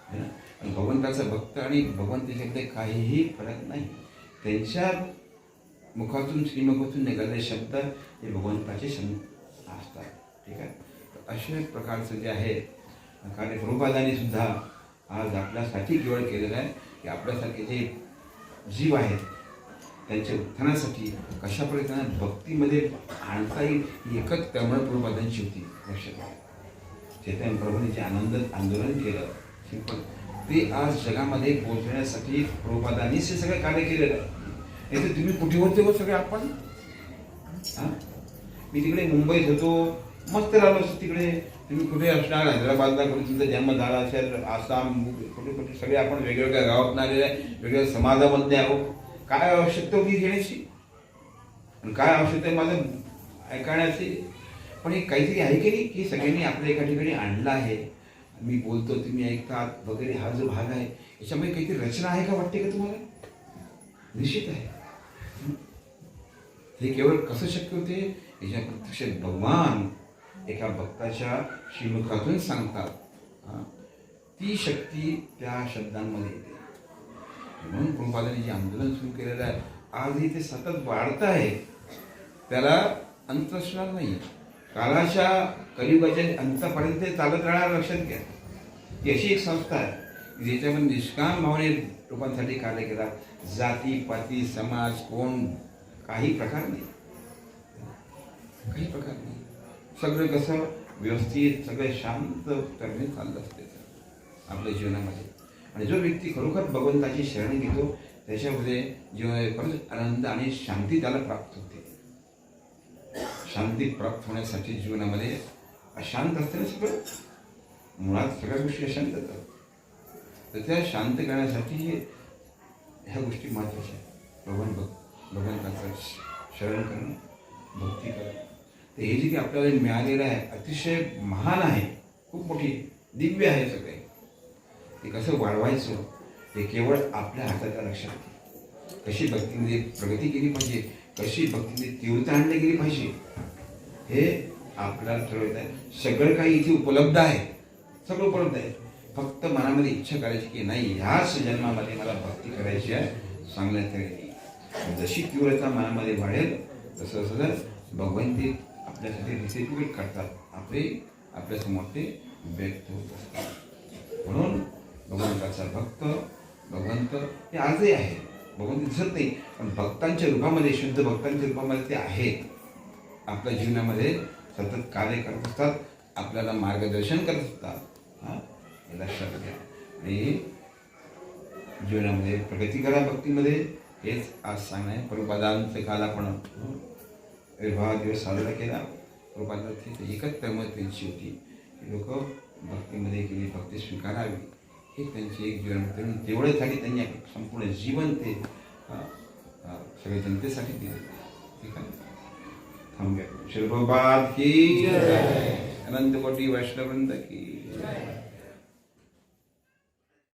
आहे ना. आणि भगवंताचा भक्त आणि भगवंत याच्याकडे काहीही फरक नाही. त्यांच्या मुखातून श्रीमुखातून निघालेले शब्द हे भगवंताचे शब्द असतात. ठीक आहे. तर अशा प्रकारचं जे आहे कारण प्रभुपादांनी सुद्धा आज आपल्यासाठी केवळ केलेलं आहे की आपल्यासारखे जे जीव आहेत त्यांच्या उत्थानासाठी कशा प्रकारे त्यांना भक्तीमध्ये आणता येईल ही एकच तळमळ प्रभुपादांची होती. लक्षात घ्या. चैतन्य प्रभूंनी जे आनंद आंदोलन केलं सिंपल ते आज जगामध्ये पोहोचण्यासाठी प्रभुपादांनीच हे सगळं कार्य केलेलं आहे. नाही तर तुम्ही कुठे होते हो सगळे आपण? मी तिकडे मुंबईत होतो, मस्त राहिलो असतो तिकडे. तुम्ही कुठे असणार? हैदराबादला कुठे तुमचा जन्म झाला असेल, आसाम कुठे कुठे सगळे आपण वेगवेगळ्या गावात आलेले आहे, वेगवेगळ्या समाजामध्ये आहोत. काय आवश्यकता होती घेण्याची? काय आवश्यकता आहे माझं ऐकण्याची? पण हे काहीतरी आहे की नाही की सगळ्यांनी आपल्या एका ठिकाणी आणलं आहे. मी बोलतो तुम्ही ऐकतात वगैरे. हा जो भाग आहे याच्यामध्ये काहीतरी रचना आहे का वाटते का तुम्हाला? निश्चित आहे. हे केवळ कसं शक्य होते? याच्या प्रत्यक्ष भगवान एका भक्ताच्या श्रीमुखातून सांगतात. ती शक्ती त्या शब्दांमध्ये येते. म्हणून प्रभुपादांनी जे आंदोलन सुरू केलेलं आहे आजही ते सतत वाढत आहे. त्याला अंत असणार नाही. काळाच्या कलियुगाच्या अंतापर्यंत चालत राहणार. लक्षात घ्या. ही अशी एक संस्था आहे ज्याच्यामध्ये निष्काम भावने लोकांसाठी कार्य केला. जाती पाती समाज कोण काही प्रकार नाही. काही प्रकार नाही. सगळं कसं व्यवस्थित सगळं शांत करणे चाललं असते आपल्या जीवनामध्ये. आणि जो व्यक्ती खरोखर भगवंताची शरण घेतो त्याच्यामध्ये जीवनात आनंद आणि शांती त्याला प्राप्त होते. शांती प्राप्त होण्यासाठी जीवनामध्ये अशांत असते ना सगळं. मुळात सगळ्या गोष्टी अशांत होतात. तर त्या शांत करण्यासाठी ह्या गोष्टी महत्त्वाच्या आहेत. भगवंताचं शरण करणं, भक्ती करणं. तर हे जे काही आपल्याला मिळालेलं आहे अतिशय महान आहे. खूप मोठी दिव्य आहे सगळे. ते कसं वाढवायचं हे केवळ आपल्या हाताच्या लक्षात. कशी भक्तीमध्ये प्रगती केली पाहिजे, कशी भक्तीमध्ये तीव्रता आणली गेली पाहिजे हे आपल्याला ठरवायचं आहे. सगळं काही इथे उपलब्ध आहे. सगळं उपलब्ध आहे. फक्त मनामध्ये इच्छा करायची की नाही ह्याच जन्मामध्ये मला भक्ती करायची आहे चांगल्या तऱ्हेने. जशी तीव्रता मनामध्ये वाढेल तसं भगवान ते आपल्यासाठी रिसिप्युएट करतात, आपल्यासमोर ते व्यक्त होत असतात. म्हणून भगवंताचा भक्त, भगवंत हे आजही आहे. भगवंत दिसत नाही, पण भक्तांच्या रूपामध्ये, शुद्ध भक्तांच्या रूपामध्ये ते आहेत. आपल्या जीवनामध्ये सतत कार्य करत असतात, आपल्याला मार्गदर्शन करत असतात. हे लक्षात घ्या. आणि जीवनामध्ये प्रगती करा भक्तीमध्ये, हेच आज सांगणं आहे. प्रभुपादांचं काल आपण विवाह दिवस साजरा केला. प्रभुपादांची एकच कर्म त्यांची होती, लोक भक्तीमध्ये गेली, भक्ती स्वीकारावी, हे त्यांची एक जीवन. त्यांनी तेवढ्यासाठी त्यांनी संपूर्ण जीवन ते सगळ्या जनतेसाठी दिले. ठीक आहे, थांबूया. श्री प्रभुपाद की, अनंत कोटी वैष्णववृंद की.